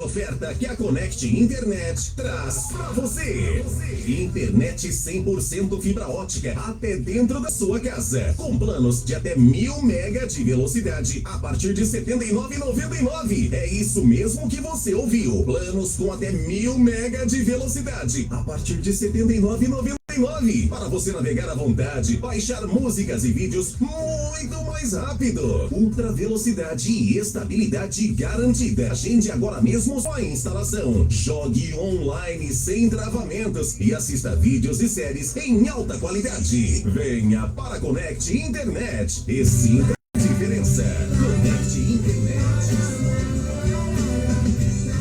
oferta que a Connect Internet traz pra você. Internet 100% fibra ótica até dentro da sua casa, com planos de até 1000 mega de velocidade a partir de R$ 79,99. É isso mesmo que você ouviu. Planos com até 1000 mega de velocidade a partir de R$ 79,99. Para você navegar à vontade, baixar músicas e vídeos muito mais rápido. Ultra velocidade e estabilidade garantida. Agende agora mesmo sua instalação. Jogue online sem travamentos e assista vídeos e séries em alta qualidade. Venha para a Connect Internet e sinta a diferença. Connect Internet.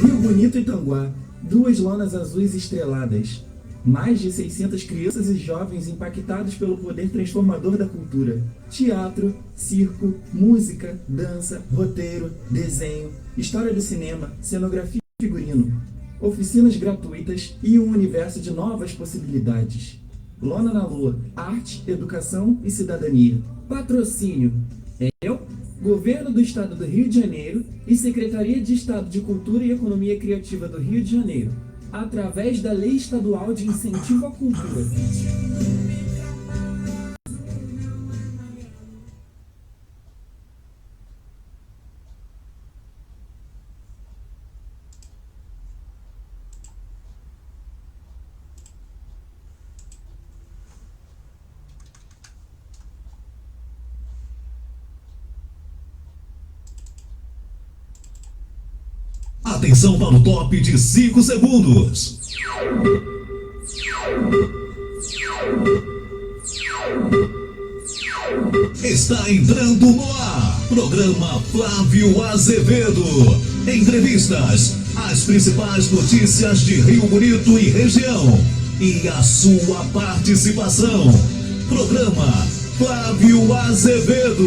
Rio Bonito e Tanguá, 2 lonas azuis estreladas. Mais de 600 crianças e jovens impactados pelo poder transformador da cultura. Teatro, circo, música, dança, roteiro, desenho, história do cinema, cenografia e figurino. Oficinas gratuitas e um universo de novas possibilidades. Lona na Lua, arte, educação e cidadania. Patrocínio: eu, Governo do Estado do Rio de Janeiro e Secretaria de Estado de Cultura e Economia Criativa do Rio de Janeiro, através da Lei Estadual de Incentivo à Cultura. Atenção para o top de 5 segundos. Está entrando no ar. Programa Flávio Azevedo. Entrevistas, as principais notícias de Rio Bonito e região e a sua participação. Programa Flávio Azevedo.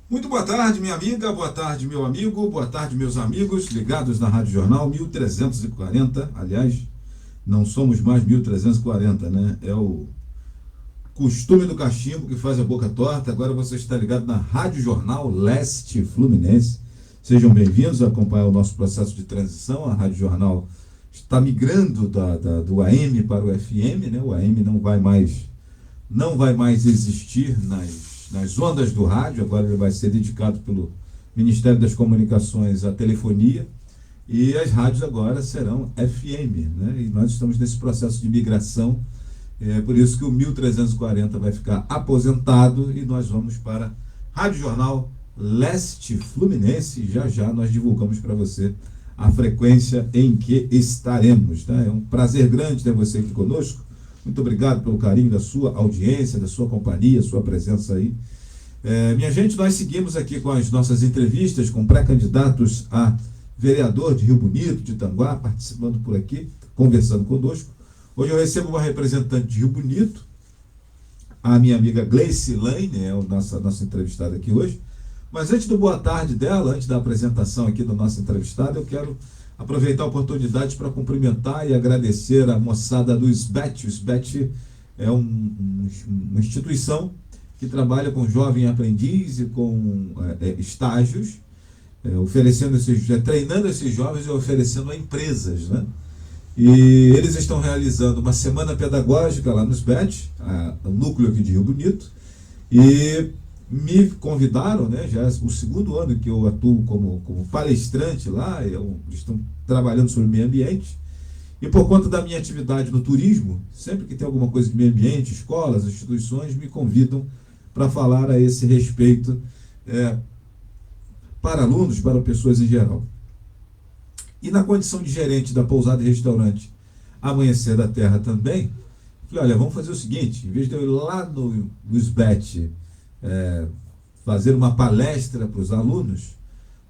Muito boa tarde, minha amiga, boa tarde, meu amigo, boa tarde, meus amigos, ligados na Rádio Jornal 1340. Aliás, não somos mais 1340, né? É o costume do cachimbo que faz a boca torta. Agora você está ligado na Rádio Jornal Leste Fluminense. Sejam bem-vindos a acompanhar o nosso processo de transição. A Rádio Jornal está migrando do AM para o FM, né? O AM não vai mais existir nas ondas do rádio. Agora ele vai ser dedicado pelo Ministério das Comunicações à telefonia, e as rádios agora serão FM, né? E nós estamos nesse processo de migração, por isso que o 1340 vai ficar aposentado e nós vamos para Rádio Jornal Leste Fluminense. Já já nós divulgamos para você a frequência em que estaremos, tá? É um prazer grande ter você aqui conosco. Muito obrigado pelo carinho da sua audiência, da sua companhia, sua presença aí. Minha gente, nós seguimos aqui com as nossas entrevistas com pré-candidatos a vereador de Rio Bonito, de Tanguá, participando por aqui, conversando conosco. Hoje eu recebo uma representante de Rio Bonito, a minha amiga Gleice Lane, é a nossa entrevistada aqui hoje. Mas antes do boa tarde dela, antes da apresentação aqui da nossa entrevistada, eu quero aproveitar a oportunidade para cumprimentar e agradecer a moçada do SBET. O SBET é uma instituição que trabalha com jovem aprendiz e com estágios, oferecendo treinando esses jovens e oferecendo a empresas, né? E eles estão realizando uma semana pedagógica lá no SBET, o núcleo aqui de Rio Bonito, e me convidaram, né? Já é o segundo ano que eu atuo como palestrante lá, eles estão trabalhando sobre meio ambiente, e por conta da minha atividade no turismo, sempre que tem alguma coisa de meio ambiente, escolas, instituições me convidam para falar a esse respeito para alunos, para pessoas em geral. E na condição de gerente da pousada e restaurante Amanhecer da Terra também, falei, olha, vamos fazer o seguinte, em vez de eu ir lá no SBET fazer uma palestra para os alunos,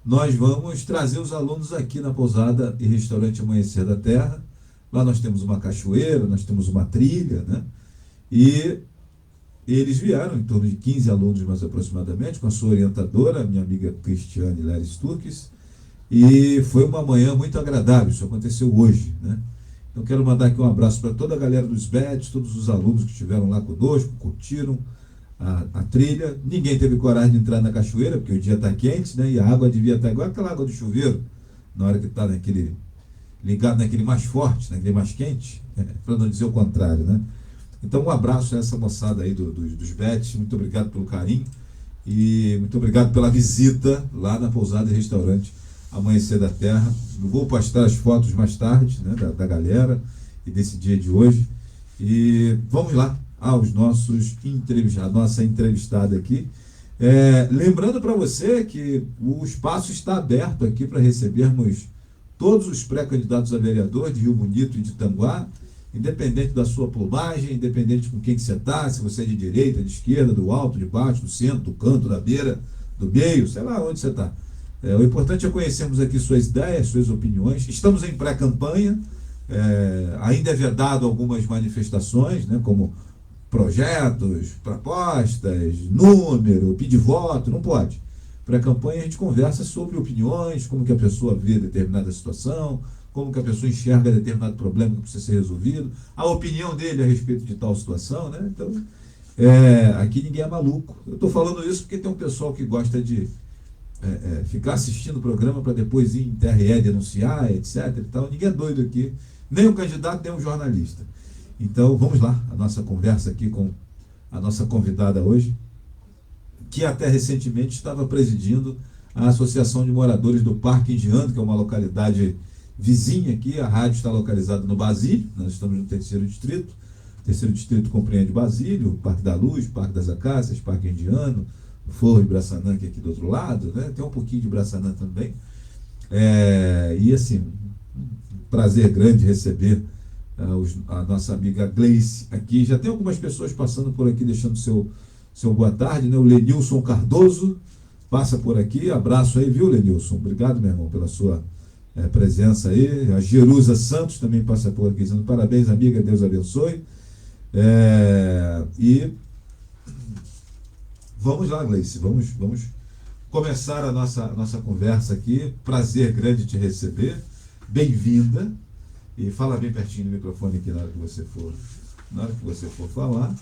nós vamos trazer os alunos aqui na pousada e restaurante Amanhecer da Terra. Lá nós temos uma cachoeira, nós temos uma trilha, né? E eles vieram, em torno de 15 alunos mais aproximadamente, com a sua orientadora, minha amiga Cristiane Leres Turques, e foi uma manhã muito agradável. Isso aconteceu hoje, né? Então quero mandar aqui um abraço para toda a galera do SBET, todos os alunos que estiveram lá conosco, curtiram a trilha. Ninguém teve coragem de entrar na cachoeira, porque o dia está quente, né? E a água devia estar igual aquela água do chuveiro, na hora que está ligado naquele mais forte, naquele mais quente, para não dizer o contrário, né? Então um abraço a essa moçada aí dos BETs, muito obrigado pelo carinho e muito obrigado pela visita lá na pousada e restaurante Amanhecer da Terra. Eu vou postar as fotos mais tarde, né, da galera e desse dia de hoje. E vamos lá aos nossos entrevistados, a nossa entrevistada aqui. Lembrando para você que o espaço está aberto aqui para recebermos todos os pré-candidatos a vereador de Rio Bonito e de Tanguá, independente da sua plumagem, independente com quem que você está, se você é de direita, de esquerda, do alto, de baixo, do centro, do canto, da beira, do meio, sei lá onde você está. O importante é conhecermos aqui suas ideias, suas opiniões. Estamos em pré-campanha, ainda é vedado algumas manifestações, né, como projetos, propostas, número, pedir voto, não pode. Pré-campanha a gente conversa sobre opiniões, como que a pessoa vê determinada situação, como que a pessoa enxerga determinado problema que precisa ser resolvido, a opinião dele a respeito de tal situação, né? Então, aqui ninguém é maluco. Eu estou falando isso porque tem um pessoal que gosta de ficar assistindo o programa para depois ir em TRE denunciar, etc. E tal. Ninguém é doido aqui, nem o candidato, nem o jornalista. Então, vamos lá, a nossa conversa aqui com a nossa convidada hoje, que até recentemente estava presidindo a Associação de Moradores do Parque Indiano, que é uma localidade vizinha aqui. A rádio está localizada no Basílio, nós estamos no terceiro distrito. O terceiro distrito compreende Basílio, o Parque da Luz, Parque das Acácias, Parque Indiano, o Forro de Braçanã, que é aqui do outro lado, né? Tem um pouquinho de Braçanã também. E assim, um prazer grande receber a nossa amiga Gleice aqui. Já tem algumas pessoas passando por aqui, deixando seu boa tarde, né? O Lenilson Cardoso passa por aqui. Abraço aí, viu, Lenilson? Obrigado, meu irmão, pela sua presença aí. A Jerusa Santos também passa por aqui, dizendo parabéns, amiga, Deus abençoe. E vamos lá, Gleice, vamos começar a nossa conversa aqui. Prazer grande te receber, bem-vinda, e fala bem pertinho no microfone aqui na hora que você for falar,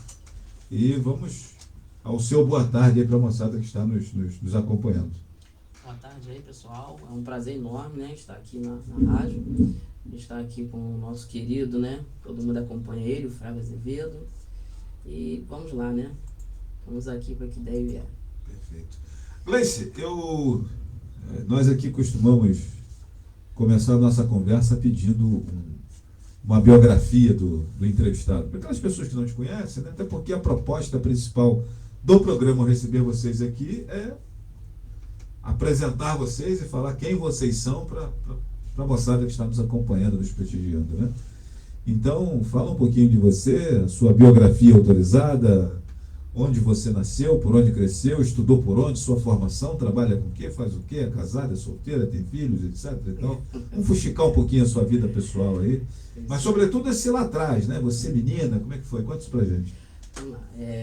e vamos ao seu boa tarde aí para a moçada que está nos acompanhando. Boa tarde aí, pessoal. É um prazer enorme, né, estar aqui na rádio, estar aqui com o nosso querido, né, todo mundo acompanha ele, o Fraga Azevedo, e vamos lá, né, vamos aqui para que der e vier. Perfeito. Gleice, nós aqui costumamos começar a nossa conversa pedindo uma biografia do entrevistado, para aquelas pessoas que não te conhecem, né, até porque a proposta principal do programa ao receber vocês aqui é apresentar vocês e falar quem vocês são para a moçada que está nos acompanhando, nos prestigiando, né? Então, fala um pouquinho de você, a sua biografia autorizada, onde você nasceu, por onde cresceu, estudou por onde, sua formação, trabalha com o quê, faz o quê, é casada, é solteira, tem filhos, etc. Então, vamos fuxicar um pouquinho a sua vida pessoal aí, mas sobretudo esse lá atrás, né? Você menina, como é que foi? Conta isso pra gente.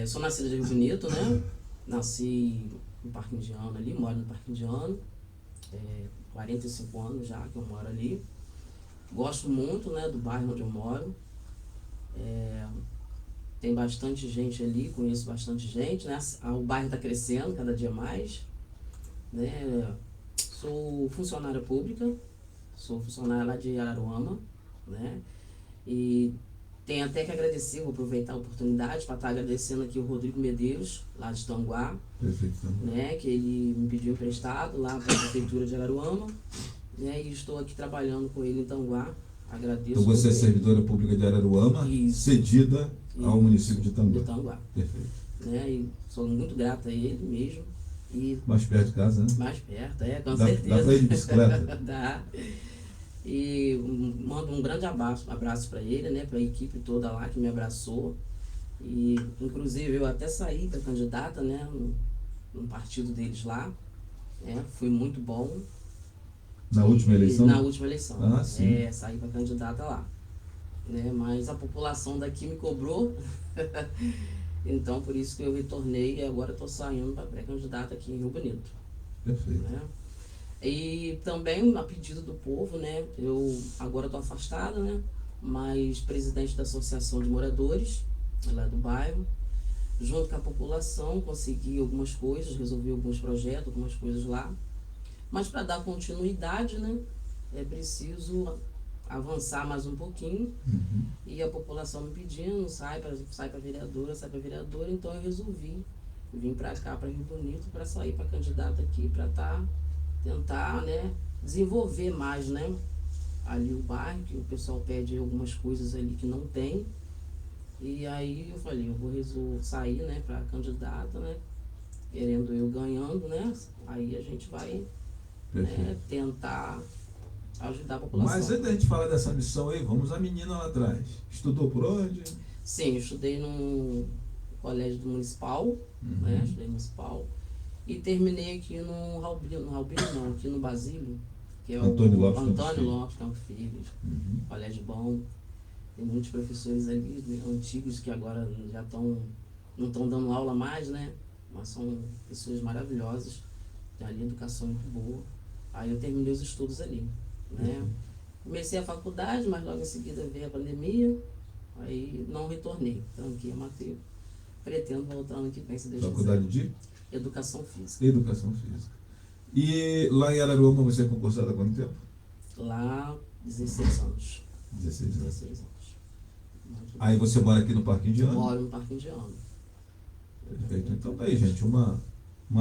Sou nascido de Rio Bonito, né? Nasci no Parque Indiano ali, moro no Parque Indiano, 45 anos já que eu moro ali. Gosto muito, né, do bairro onde eu moro. tem bastante gente ali, conheço bastante gente, né? O bairro está crescendo cada dia mais, né? Sou funcionária pública, sou funcionária lá de Araruama, né? E tenho até que agradecer, vou aproveitar a oportunidade para estar agradecendo aqui o Rodrigo Medeiros, lá de Tanguá, Perfeito. né? Que ele me pediu emprestado lá para a Prefeitura de Araruama, né? E estou aqui trabalhando com ele em Tanguá. Agradeço. Então você é servidora pública de Araruama, Isso. cedida ao município de De Tanguá. Tanguá, Perfeito. né? E sou muito grata a ele mesmo. E Mais perto de casa, né? mais perto, com Dá certeza. pra ir de bicicleta? Dá. E mando um grande abraço para ele, né? Para a equipe toda lá que me abraçou. E inclusive eu até saí da candidata, né? No partido deles lá. Né? Foi muito bom. Na última eleição? Na última eleição. Ah, sim. Saí para candidata lá. Né? Mas a população daqui me cobrou. Então por isso que eu retornei e agora estou saindo para pré-candidata aqui em Rio Bonito. Perfeito. Né? E também a pedido do povo, né? Eu agora estou afastada, né? Mas presidente da Associação de Moradores lá do bairro, junto com a população, consegui algumas coisas, resolvi alguns projetos, algumas coisas lá. Mas para dar continuidade, né? É preciso avançar mais um pouquinho. Uhum. E a população me pedindo, sai para vereadora, então eu resolvi vir para cá, para Rio Bonito, para sair para candidata aqui, para tentar, né, desenvolver mais, né, ali o bairro, que o pessoal pede algumas coisas ali que não tem. E aí eu falei, eu vou sair, né, para candidata, né, querendo eu ganhando, né, aí a gente vai, né, tentar ajudar a população. Mas antes da gente falar dessa missão aí, vamos à menina lá atrás. Estudou por onde? Sim, eu estudei no colégio municipal, né, estudei municipal, e terminei aqui no Raubino não, aqui no Basílio, que é Antônio o Lopes Antônio Lopes Campos Filho, Uhum. colégio bom. Tem muitos professores ali antigos que agora já não estão dando aula mais, né? Mas são pessoas maravilhosas, tem ali educação muito boa. Aí eu terminei os estudos ali, né? Comecei a faculdade, mas logo em seguida veio a pandemia, aí não retornei, tranquei a matrícula. Pretendo voltar ano que vem, se Deus Faculdade quiser. de Educação Física. Educação Física. E lá em Araruama você é concursada há quanto tempo? Lá, 16 anos. 16 anos. 16 anos. Aí você mora aqui no Parque Indiano? Moro no Parque Indiano. Perfeito. Então tá aí, gente, uma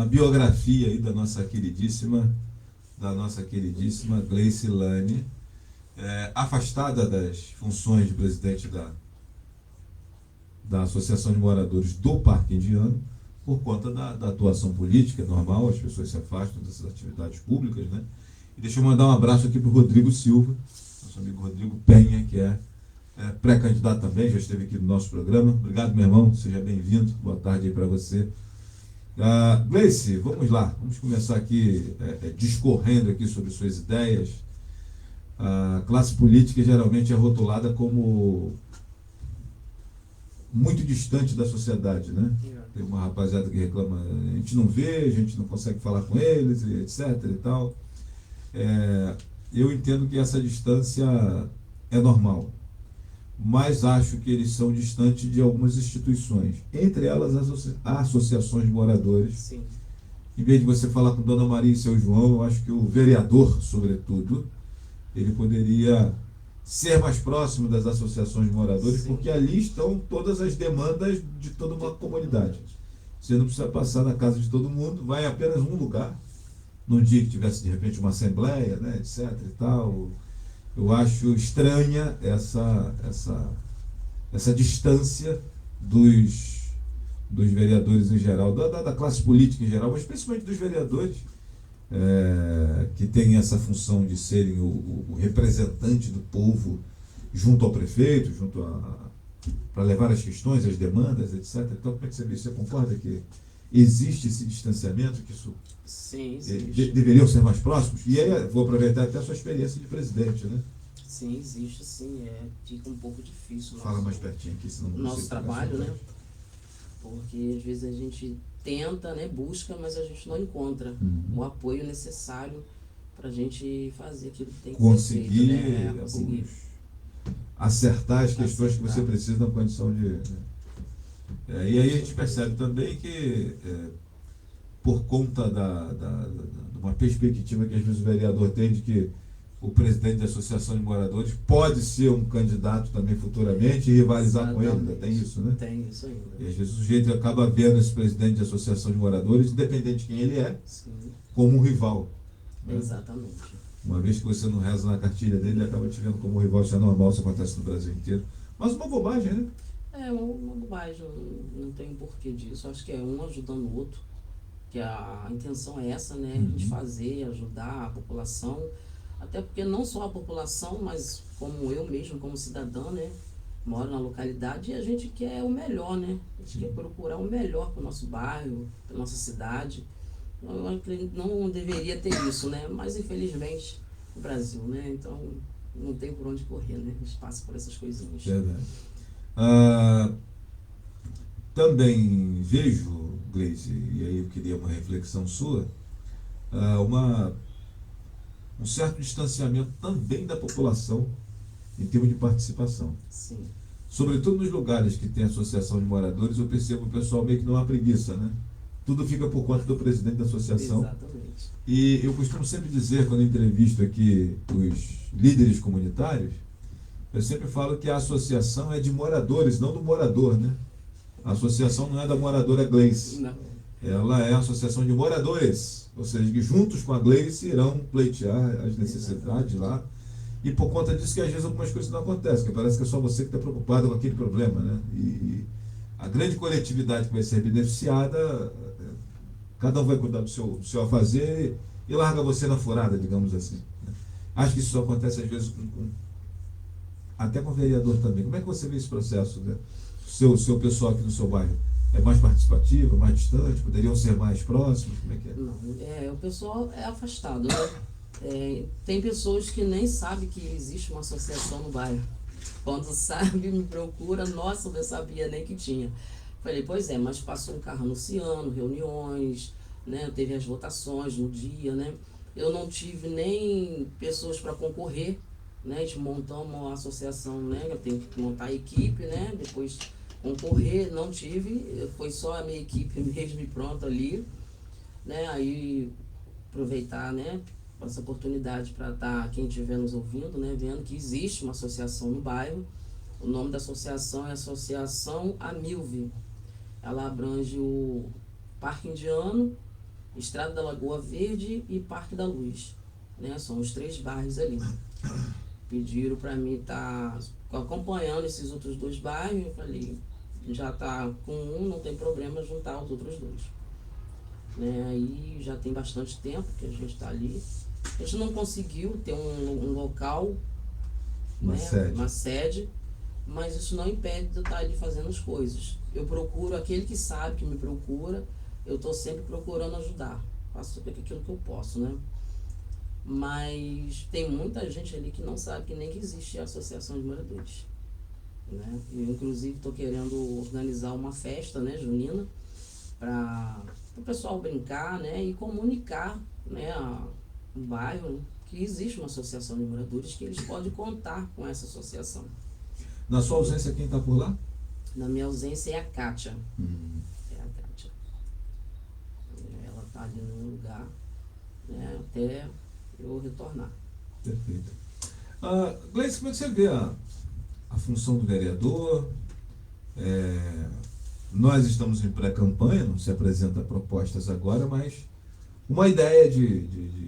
biografia aí da nossa queridíssima Gleice Lane, afastada das funções de presidente da Associação de Moradores do Parque Indiano, por conta da atuação política normal, as pessoas se afastam dessas atividades públicas, né? E deixa eu mandar um abraço aqui para o Rodrigo Silva, nosso amigo Rodrigo Penha, que é pré-candidato também, já esteve aqui no nosso programa. Obrigado, meu irmão, seja bem-vindo, boa tarde aí para você. Gleice, vamos lá, vamos começar aqui discorrendo aqui sobre suas ideias. A classe política geralmente é rotulada como muito distante da sociedade, né? Tem uma rapaziada que reclama, a gente não vê, a gente não consegue falar com eles, etc e tal. Eu entendo que essa distância é normal, mas acho que eles são distantes de algumas instituições, entre elas as associações de moradores. Sim. Em vez de você falar com Dona Maria e seu João, eu acho que o vereador, sobretudo, ele poderia ser mais próximo das associações de moradores, Sim. porque ali estão todas as demandas de toda uma comunidade. Você não precisa passar na casa de todo mundo, vai apenas um lugar, num dia que tivesse de repente uma assembleia, né, etc e tal. Eu acho estranha essa distância dos vereadores em geral, da classe política em geral, mas principalmente dos vereadores, que têm essa função de serem o representante do povo junto ao prefeito, para levar as questões, as demandas, etc. Então, como é que você vê? Você concorda que existe esse distanciamento, que isso Sim, existe. deveriam ser mais próximos? E aí, vou aproveitar até a sua experiência de presidente, né? Sim, existe sim. Fica um pouco difícil. Fala mais pertinho aqui, senão não Nosso consigo pegar trabalho, sua né? voz. Porque às vezes a gente tenta, né, busca, mas a gente não encontra o apoio necessário para a gente fazer aquilo que tem que ser feito, né? Conseguir acertar as questões que você Acertar. precisa na condição de... né? E aí a gente percebe também que, por conta de uma perspectiva que às vezes o vereador tem de que o presidente da Associação de Moradores pode ser um candidato também futuramente e rivalizar com ele, ainda tem isso, né? Tem isso ainda. E às vezes o sujeito acaba vendo esse presidente de Associação de Moradores, independente de quem ele é, Sim, como um rival. Né? exatamente. Uma vez que você não reza na cartilha dele, ele acaba te vendo como um rival. Isso é normal, isso acontece no Brasil inteiro. Mas uma bobagem, né? É uma bobagem, não tem porquê disso. Acho que é um ajudando o outro, que a intenção é essa, né? A gente fazer, ajudar a população, até porque não só a população, mas como eu mesmo, como cidadã, né? Moro na localidade e a gente quer o melhor, né? A gente quer procurar o melhor para o nosso bairro, para nossa cidade. Eu acredito que não deveria ter isso, né? Mas infelizmente no Brasil, né? Então não tem por onde correr, né? A gente passa por essas coisinhas. Verdade. Também vejo, Gleice, e aí eu queria uma reflexão sua, um certo distanciamento também da população em termos de participação. Sim, Sobretudo nos lugares que tem associação de moradores, eu percebo o pessoal meio que não há preguiça, né? Tudo fica por conta do presidente da associação. exatamente. E eu costumo sempre dizer, quando eu entrevisto aqui os líderes comunitários, eu sempre falo que a associação é de moradores, não do morador, né? A associação não é da moradora Gleice. Não, Ela é a associação de moradores, ou seja, que juntos com a Gleice irão pleitear as necessidades lá. E por conta disso que às vezes algumas coisas não acontecem, que parece que é só você que está preocupado com aquele problema, né? E a grande coletividade que vai ser beneficiada, cada um vai cuidar do seu afazer e larga você na furada, digamos assim. Né? Acho que isso só acontece às vezes até com o vereador também. Como é que você vê esse processo, né? Seu pessoal aqui no seu bairro? É mais participativo, mais distante? Poderiam ser mais próximos? Como é que é? não, o pessoal é afastado, né? Tem pessoas que nem sabem que existe uma associação no bairro. Quando sabe, me procura, nossa, eu não sabia nem que tinha. Falei, pois é, mas passou um carro anunciando, reuniões, né? Teve as votações no dia, né? Eu não tive nem pessoas para concorrer, né? A gente montamos uma associação, né? Eu tenho que montar a equipe, né? Depois concorrer, não tive, foi só a minha equipe mesmo e pronto ali, né? Aí aproveitar, né? Essa oportunidade para estar quem estiver nos ouvindo, né? Vendo que existe uma associação no bairro. O nome da associação é Associação Amilve. Ela abrange o Parque Indiano, Estrada da Lagoa Verde e Parque da Luz, né? São os 3 bairros ali. Pediram para mim estar acompanhando esses outros 2 bairros. Eu falei, já está com um, não tem problema juntar os outros 2. Né? Aí já tem bastante tempo que a gente está ali. A gente não conseguiu ter um local, uma sede, mas isso não impede de eu estar ali fazendo as coisas. Eu procuro aquele que sabe, que me procura, eu estou sempre procurando ajudar. Faço aquilo que eu posso, né? Mas tem muita gente ali que não sabe que nem que existe a associação de moradores. Né? Eu, inclusive, estou querendo organizar uma festa, né, junina, para o pessoal brincar, né, e comunicar, né, no bairro, né, que existe uma associação de moradores, que eles podem contar com essa associação. Na sua ausência, quem está por lá? Na minha ausência é a Kátia. É a Kátia. Ela está ali no lugar, né, até eu retornar. Perfeito. Gleice, como é que você vê a função do vereador? Nós estamos em pré-campanha, não se apresenta propostas agora, mas uma ideia de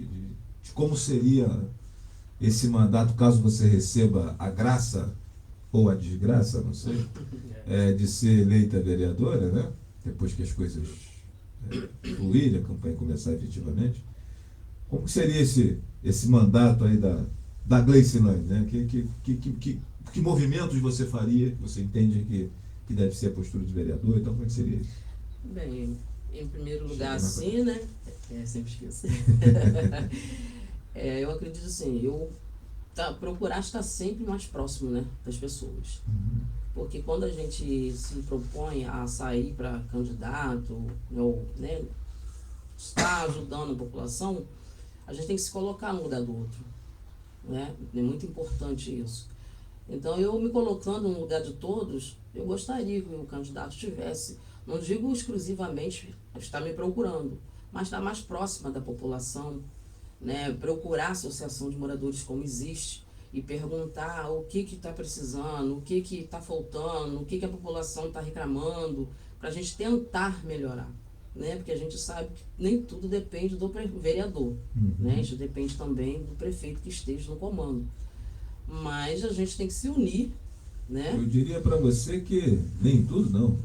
como seria esse mandato, caso você receba a graça ou a desgraça, não sei, de ser eleita vereadora, né? Depois que as coisas fluírem, a campanha começar efetivamente. Como seria esse mandato aí da Gleice Lane, né? Que movimentos você faria, que você entende que deve ser a postura de vereador? Então, como é que seria isso? Bem, em primeiro lugar, assim, né? Sempre esqueço. Eu acredito assim, procurar estar sempre mais próximo, né, das pessoas. Porque quando a gente se propõe a sair para candidato, ou, né, estar ajudando a população, a gente tem que se colocar no lugar do outro. Né? É muito importante isso. Então, eu me colocando no lugar de todos, eu gostaria que o candidato tivesse, não digo exclusivamente estar me procurando, mas estar mais próxima da população, né? Procurar a associação de moradores como existe e perguntar o que está precisando, o que está faltando, o que a população está reclamando, para a gente tentar melhorar. Né? Porque a gente sabe que nem tudo depende do vereador, né? A gente depende também do prefeito que esteja no comando. Mas a gente tem que se unir, né? Eu diria para você que nem tudo não.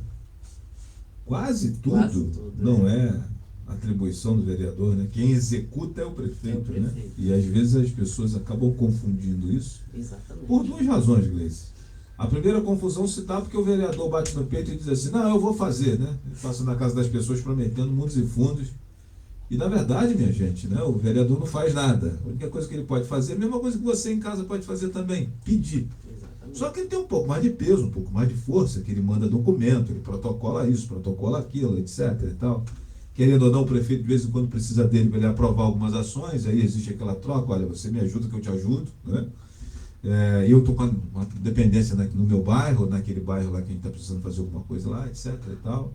Quase tudo não é atribuição do vereador, né? Quem executa é o prefeito, né? E às vezes as pessoas acabam confundindo isso. Exatamente. Por duas razões, Gleice. A primeira confusão se dá porque o vereador bate no peito e diz assim, não, eu vou fazer, né? Ele passa na casa das pessoas prometendo mundos e fundos. E na verdade, minha gente, né? O vereador não faz nada. A única coisa que ele pode fazer é a mesma coisa que você em casa pode fazer também, pedir. Exatamente. Só que ele tem um pouco mais de peso, um pouco mais de força, que ele manda documento, ele protocola isso, protocola aquilo, etc. e tal. Querendo ou não, o prefeito de vez em quando precisa dele para ele aprovar algumas ações, aí existe aquela troca, olha, você me ajuda que eu te ajudo, né? Eu estou com uma dependência no meu bairro, naquele bairro lá que a gente está precisando fazer alguma coisa lá, etc. e tal.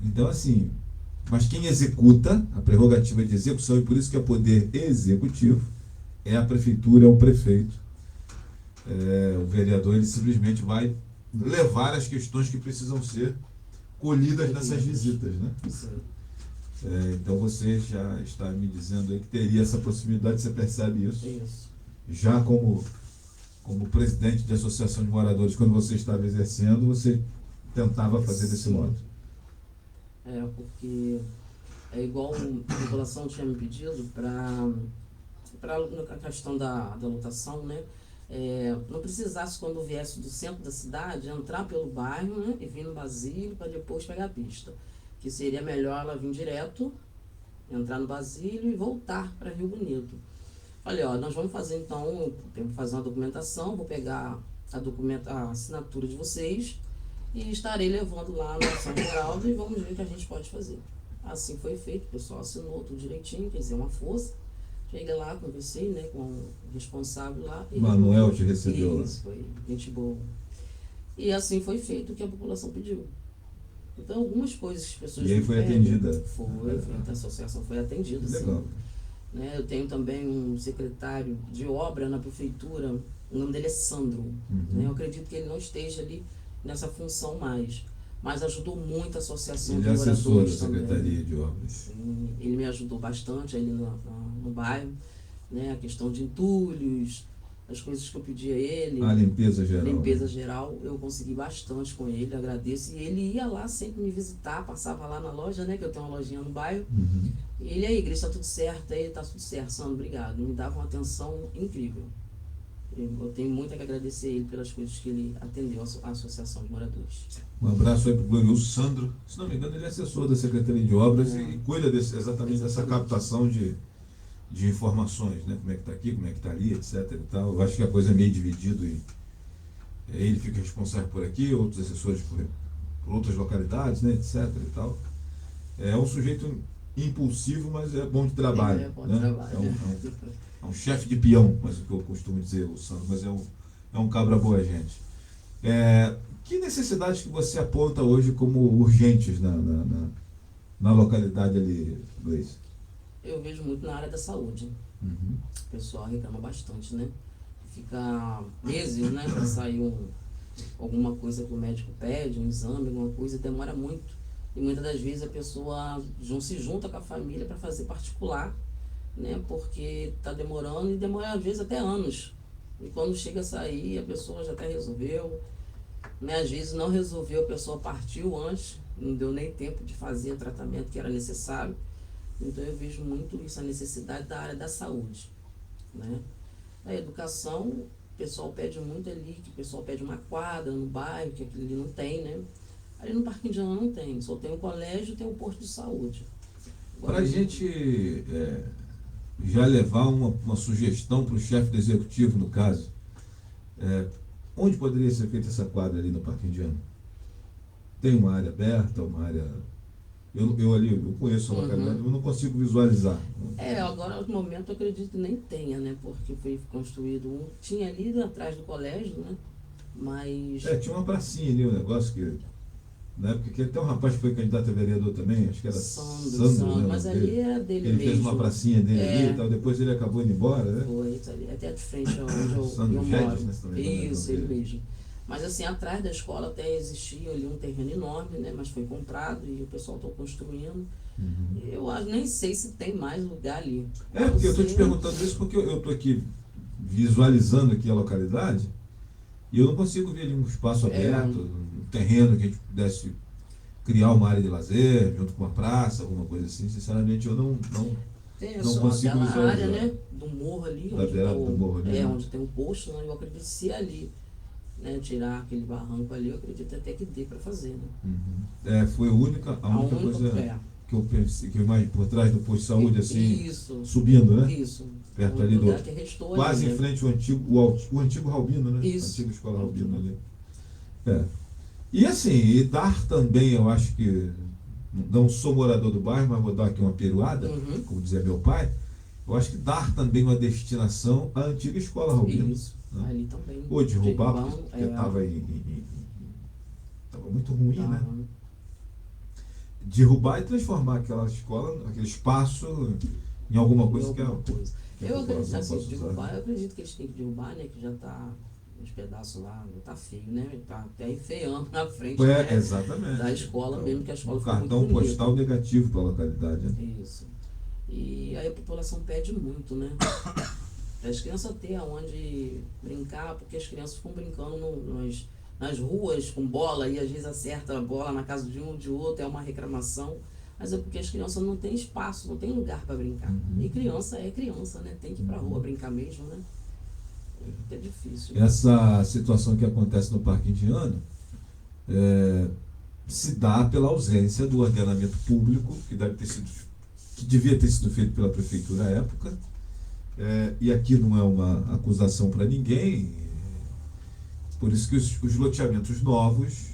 Então, assim, mas quem executa, a prerrogativa de execução, e por isso que é poder executivo, é a prefeitura, é o prefeito. O vereador, ele simplesmente vai levar as questões que precisam ser colhidas nessas visitas, né? Então você já está me dizendo aí que teria essa proximidade, você percebe isso? Isso. Já como presidente de associação de moradores, quando você estava exercendo, você tentava fazer desse modo. Porque é igual a população tinha me pedido para a questão da lotação, né? Não precisasse, quando viesse do centro da cidade, entrar pelo bairro, né? E vir no Basílio para depois pegar a pista. Que seria melhor ela vir direto, entrar no Basílio e voltar para Rio Bonito. Falei, nós vamos fazer então, vamos fazer uma documentação, vou pegar a assinatura de vocês e estarei levando lá no São Geraldo e vamos ver o que a gente pode fazer. Assim foi feito, o pessoal assinou tudo direitinho, quer dizer, uma força. Cheguei lá, conversei, né, com o responsável lá. Manuel te recebeu lá. Isso, foi gente boa. E assim foi feito o que a população pediu. Então, algumas coisas que as pessoas... E aí foi atendida? Foi, a associação foi atendida, legal. Sim. Né, eu tenho também um secretário de obra na prefeitura, o nome dele é Sandro. Né, eu acredito que ele não esteja ali nessa função mais, mas ajudou muito a associação de moradores. Ele é assessor da Secretaria de Obras. Sim, ele me ajudou bastante ali no bairro, né, a questão de entulhos, as coisas que eu pedi a ele. A limpeza geral. Limpeza geral, eu consegui bastante com ele, agradeço. E ele ia lá sempre me visitar, passava lá na loja, né, que eu tenho uma lojinha no bairro. E ele, aí, Igreja, tá tudo certo? Aí, tá tudo certo, Sandro, obrigado. Me dava uma atenção incrível. Eu tenho muito a agradecer a ele pelas coisas que ele atendeu à Associação de Moradores. Um abraço aí pro glorioso Sandro. Se não me engano, ele é assessor da Secretaria de Obras e cuida exatamente dessa captação de informações, né? Como é que está aqui, como é que está ali, etc. e tal. Eu acho que a coisa é meio dividida e ele fica responsável por aqui, outros assessores por outras localidades, né? Etc. e tal. É um sujeito impulsivo, mas é bom de trabalho. É bom de né? trabalho. É um chefe de peão, mas o que eu costumo dizer, o Sandro, mas é um cabra boa gente. Que necessidades que você aponta hoje como urgentes na localidade ali, Gleice? Eu vejo muito na área da saúde. O pessoal reclama bastante, né? Fica meses, né, para sair alguma coisa que o médico pede, um exame, alguma coisa, demora muito. E muitas das vezes a pessoa se junta com a família para fazer particular, né? Porque está demorando e demora às vezes até anos. E quando chega a sair, a pessoa já até resolveu. Né? Às vezes não resolveu, a pessoa partiu antes, não deu nem tempo de fazer o tratamento que era necessário. Então eu vejo muito isso, a necessidade da área da saúde. Né? A educação, o pessoal pede muito ali, que o pessoal pede uma quadra no bairro, que aquilo ali não tem, né? Ali no Parque Indiano não tem, só tem um colégio e tem um posto de saúde. Para a gente já levar uma sugestão para o chefe do executivo, no caso, onde poderia ser feita essa quadra ali no Parque Indiano? Tem uma área aberta, uma área Eu ali, eu conheço a localidade, eu não consigo visualizar. Agora no momento eu acredito que nem tenha, né? Porque foi construído um. Tinha ali atrás do colégio, né? Mas. Tinha uma pracinha ali, um negócio que. Na época que até um rapaz que foi candidato a vereador também, acho que era Sandro, né, mas ali era dele ele mesmo. fez uma pracinha dele ali e tal, depois ele acabou indo embora, né? Foi, isso ali, até de frente onde eu Sandro moro. Guedes, né? Também Isso, ele mesmo. Mas assim, atrás da escola até existia ali um terreno enorme, né? Mas foi comprado e o pessoal está construindo. Eu nem sei se tem mais lugar ali. Porque eu estou te perguntando isso porque eu estou aqui visualizando aqui a localidade e eu não consigo ver ali um espaço aberto, um terreno que a gente pudesse criar uma área de lazer junto com uma praça, alguma coisa assim. Sinceramente, eu não só consigo aquela visualizar. área, né? Do morro ali, Da beira do morro ali, né? onde tem um posto, né? Eu acredito que se ali, né, tirar aquele barranco ali, eu acredito até que dê para fazer, né? Foi a única coisa que eu pensei, que eu imagino por trás do posto de saúde, assim, Isso. Subindo, né? Isso. Perto ali lugar que restou quase ali, em né? frente o antigo Raubino, né? Isso. A antiga escola Raubino ali. E assim, e dar também, eu acho que, não sou morador do bairro, mas vou dar aqui uma peruada, como dizia meu pai, eu acho que dar também uma destinação à antiga escola Raubino. Isso, né? ali também. Ou derrubar, Vão, porque estava muito ruim, né? Derrubar e transformar aquela escola, aquele espaço, em alguma coisa que é. Coisa. Que Eu a população acredito, assim, possa usar. derrubar, eu acredito que eles têm que derrubar, né? Que já tá os pedaços lá, já tá feio, né? Tá até enfeiando na frente, né, Exatamente. da escola mesmo, que a escola foi muito cartão bonita. postal negativo para a localidade. Né? Isso. E aí a população pede muito, né? Para as crianças ter aonde brincar, porque as crianças ficam brincando nas ruas com bola e às vezes acerta a bola na casa de um, de outro, é uma reclamação. Mas é porque as crianças não têm espaço, não tem lugar para brincar. E criança é criança, né? Tem que ir para a rua brincar mesmo, né? É difícil. Essa situação que acontece no Parque Indiano se dá pela ausência do ordenamento público, que devia ter sido feito pela prefeitura à época. E aqui não é uma acusação para ninguém. Por isso que os loteamentos novos,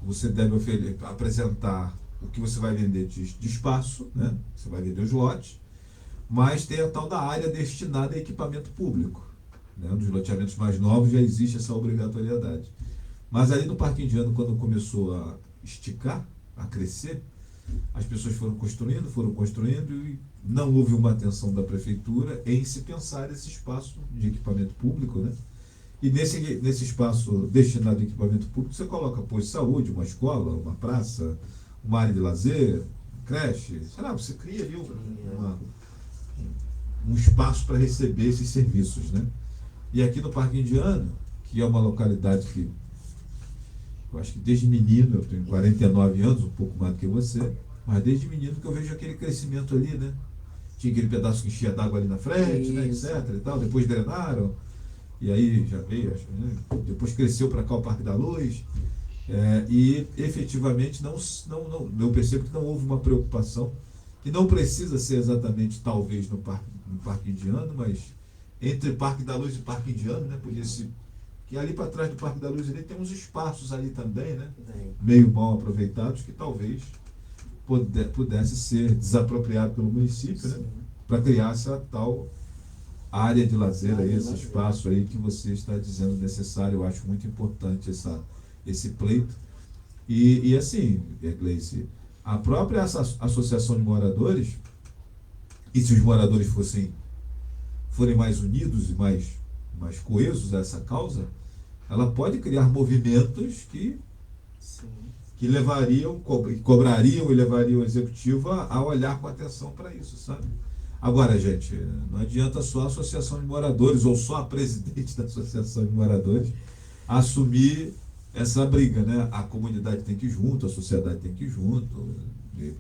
você deve apresentar o que você vai vender de espaço, né? Você vai vender os lotes, mas tem a tal da área destinada a equipamento público. Né? Nos loteamentos mais novos já existe essa obrigatoriedade. Mas ali no Parque Indiano, quando começou a esticar, a crescer, as pessoas foram construindo e não houve uma atenção da prefeitura em se pensar esse espaço de equipamento público, né? E nesse espaço destinado a equipamento público, você coloca posto de saúde, uma escola, uma praça, uma área de lazer, creche, sei lá, você cria ali um espaço para receber esses serviços, né? E aqui no Parque Indiano, que é uma localidade que eu acho que desde menino, eu tenho 49 anos, um pouco mais do que você, mas desde menino que eu vejo aquele crescimento ali, né? Tinha aquele pedaço que enchia d'água ali na frente, né, etc. e tal, depois drenaram, e aí já veio, né? Depois cresceu para cá o Parque da Luz, e efetivamente eu percebo que não houve uma preocupação, que não precisa ser exatamente talvez no Parque Indiano, mas entre Parque da Luz e Parque Indiano, né? Podia ser que ali para trás do Parque da Luz ali tem uns espaços ali também, né? Meio mal aproveitados, que talvez pudesse ser desapropriado pelo município, né? Para criar essa tal área de lazer aí, esse espaço aí que você está dizendo necessário. Eu acho muito importante esse pleito. E assim, Gleice, a própria associação de moradores, e se os moradores forem mais unidos e mais coesos a essa causa, ela pode criar movimentos que cobrariam e levariam o executivo a olhar com atenção para isso, sabe? Agora, gente, não adianta só a associação de moradores ou só a presidente da associação de moradores assumir essa briga, né? A comunidade tem que ir junto, a sociedade tem que ir junto,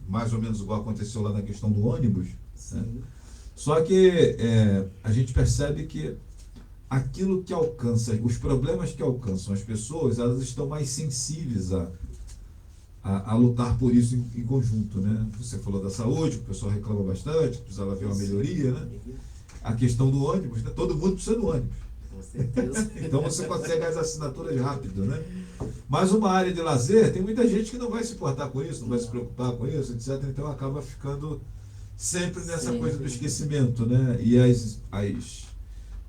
mais ou menos igual aconteceu lá na questão do ônibus, né? Só que a gente percebe que aquilo que alcança, os problemas que alcançam as pessoas, elas estão mais sensíveis a lutar por isso em conjunto, né? Você falou da saúde, que o pessoal reclama bastante, que precisava ver uma melhoria, né? A questão do ônibus, né? Todo mundo precisa do ônibus. Com certeza. Então você consegue as assinaturas rápido, né? Mas uma área de lazer, tem muita gente que não vai se importar com isso, não vai se preocupar com isso, etc. Então acaba ficando sempre nessa coisa do esquecimento, né? E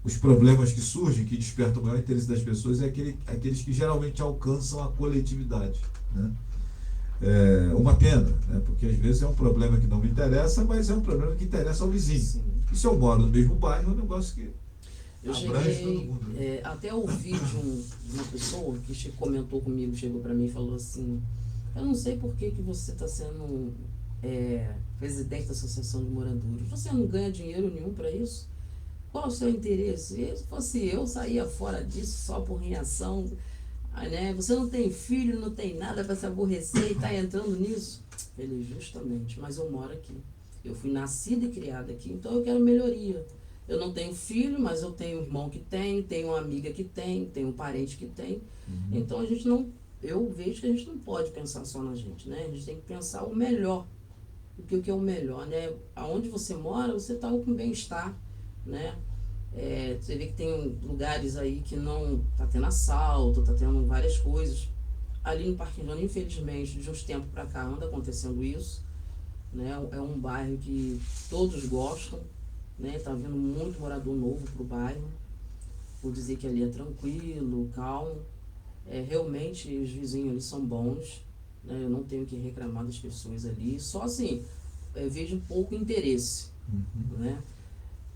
os problemas que surgem, que despertam o maior interesse das pessoas, é aqueles que geralmente alcançam a coletividade, né? É uma pena, né? Porque às vezes é um problema que não me interessa, mas é um problema que interessa ao vizinho. Sim. E se eu moro no mesmo bairro, é um negócio que Eu abrange todo cheguei, mundo, né? até ouvi de uma pessoa que comentou comigo, chegou para mim e falou assim: eu não sei por que você está sendo presidente da Associação de Moradores. Você não ganha dinheiro nenhum para isso? Qual é o seu interesse? E se fosse eu, saía fora disso só por reação. Né? Você não tem filho, não tem nada para se aborrecer e está entrando nisso? Ele, justamente, mas eu moro aqui. Eu fui nascida e criada aqui, então eu quero melhoria. Eu não tenho filho, mas eu tenho um irmão que tem, tenho uma amiga que tem, tenho um parente que tem. Então eu vejo que a gente não pode pensar só na gente, né? A gente tem que pensar o melhor. O que é o melhor, né? Aonde você mora, você está com bem-estar, né? Você vê que tem lugares aí que não tá tendo assalto, tá tendo várias coisas. Ali no Parque Joana, infelizmente, de uns tempos para cá anda acontecendo isso, né? É um bairro que todos gostam, né? Tá vindo muito morador novo pro bairro. Vou dizer que ali é tranquilo, calmo. Realmente os vizinhos ali são bons, né? Eu não tenho que reclamar das pessoas ali. Só assim, vejo pouco interesse, né?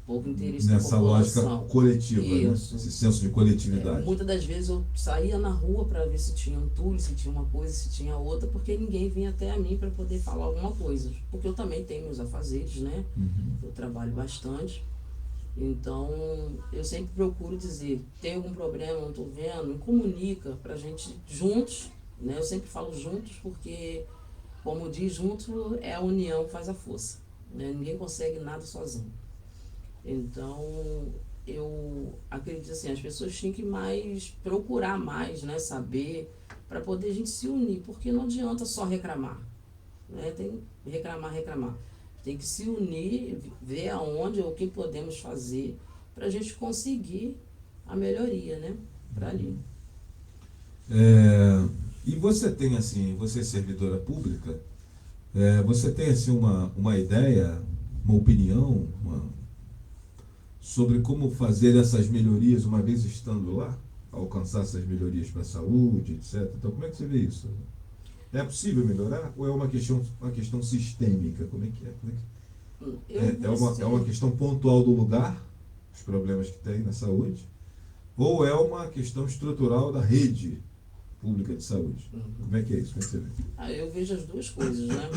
Pouco interesse Nessa da população. lógica coletiva, né? Isso. Esse senso de coletividade. Muitas das vezes eu saía na rua para ver se tinha um entulho, se tinha uma coisa, se tinha outra, porque ninguém vinha até a mim para poder falar alguma coisa. Porque eu também tenho meus afazeres, né? Eu trabalho bastante. Então, eu sempre procuro dizer, tem algum problema, não estou vendo, me comunica para a gente juntos, né? Eu sempre falo juntos porque, como diz, juntos é a união que faz a força, né? Ninguém consegue nada sozinho. Então, eu acredito assim, as pessoas tinham que procurar mais, né, saber, para poder a gente se unir, porque não adianta só reclamar, né? Tem que reclamar. Tem que se unir, ver aonde ou o que podemos fazer para a gente conseguir a melhoria, né, para ali. E você tem assim, você é servidora pública, você tem assim uma ideia, uma opinião, sobre como fazer essas melhorias uma vez estando lá, alcançar essas melhorias para a saúde, etc. Então, como é que você vê isso? É possível melhorar ou é uma questão sistêmica? Como é que é? É uma questão pontual do lugar, os problemas que tem na saúde, ou é uma questão estrutural da rede pública de saúde? Como é que é isso? Como é que você vê? Eu vejo as duas coisas, né?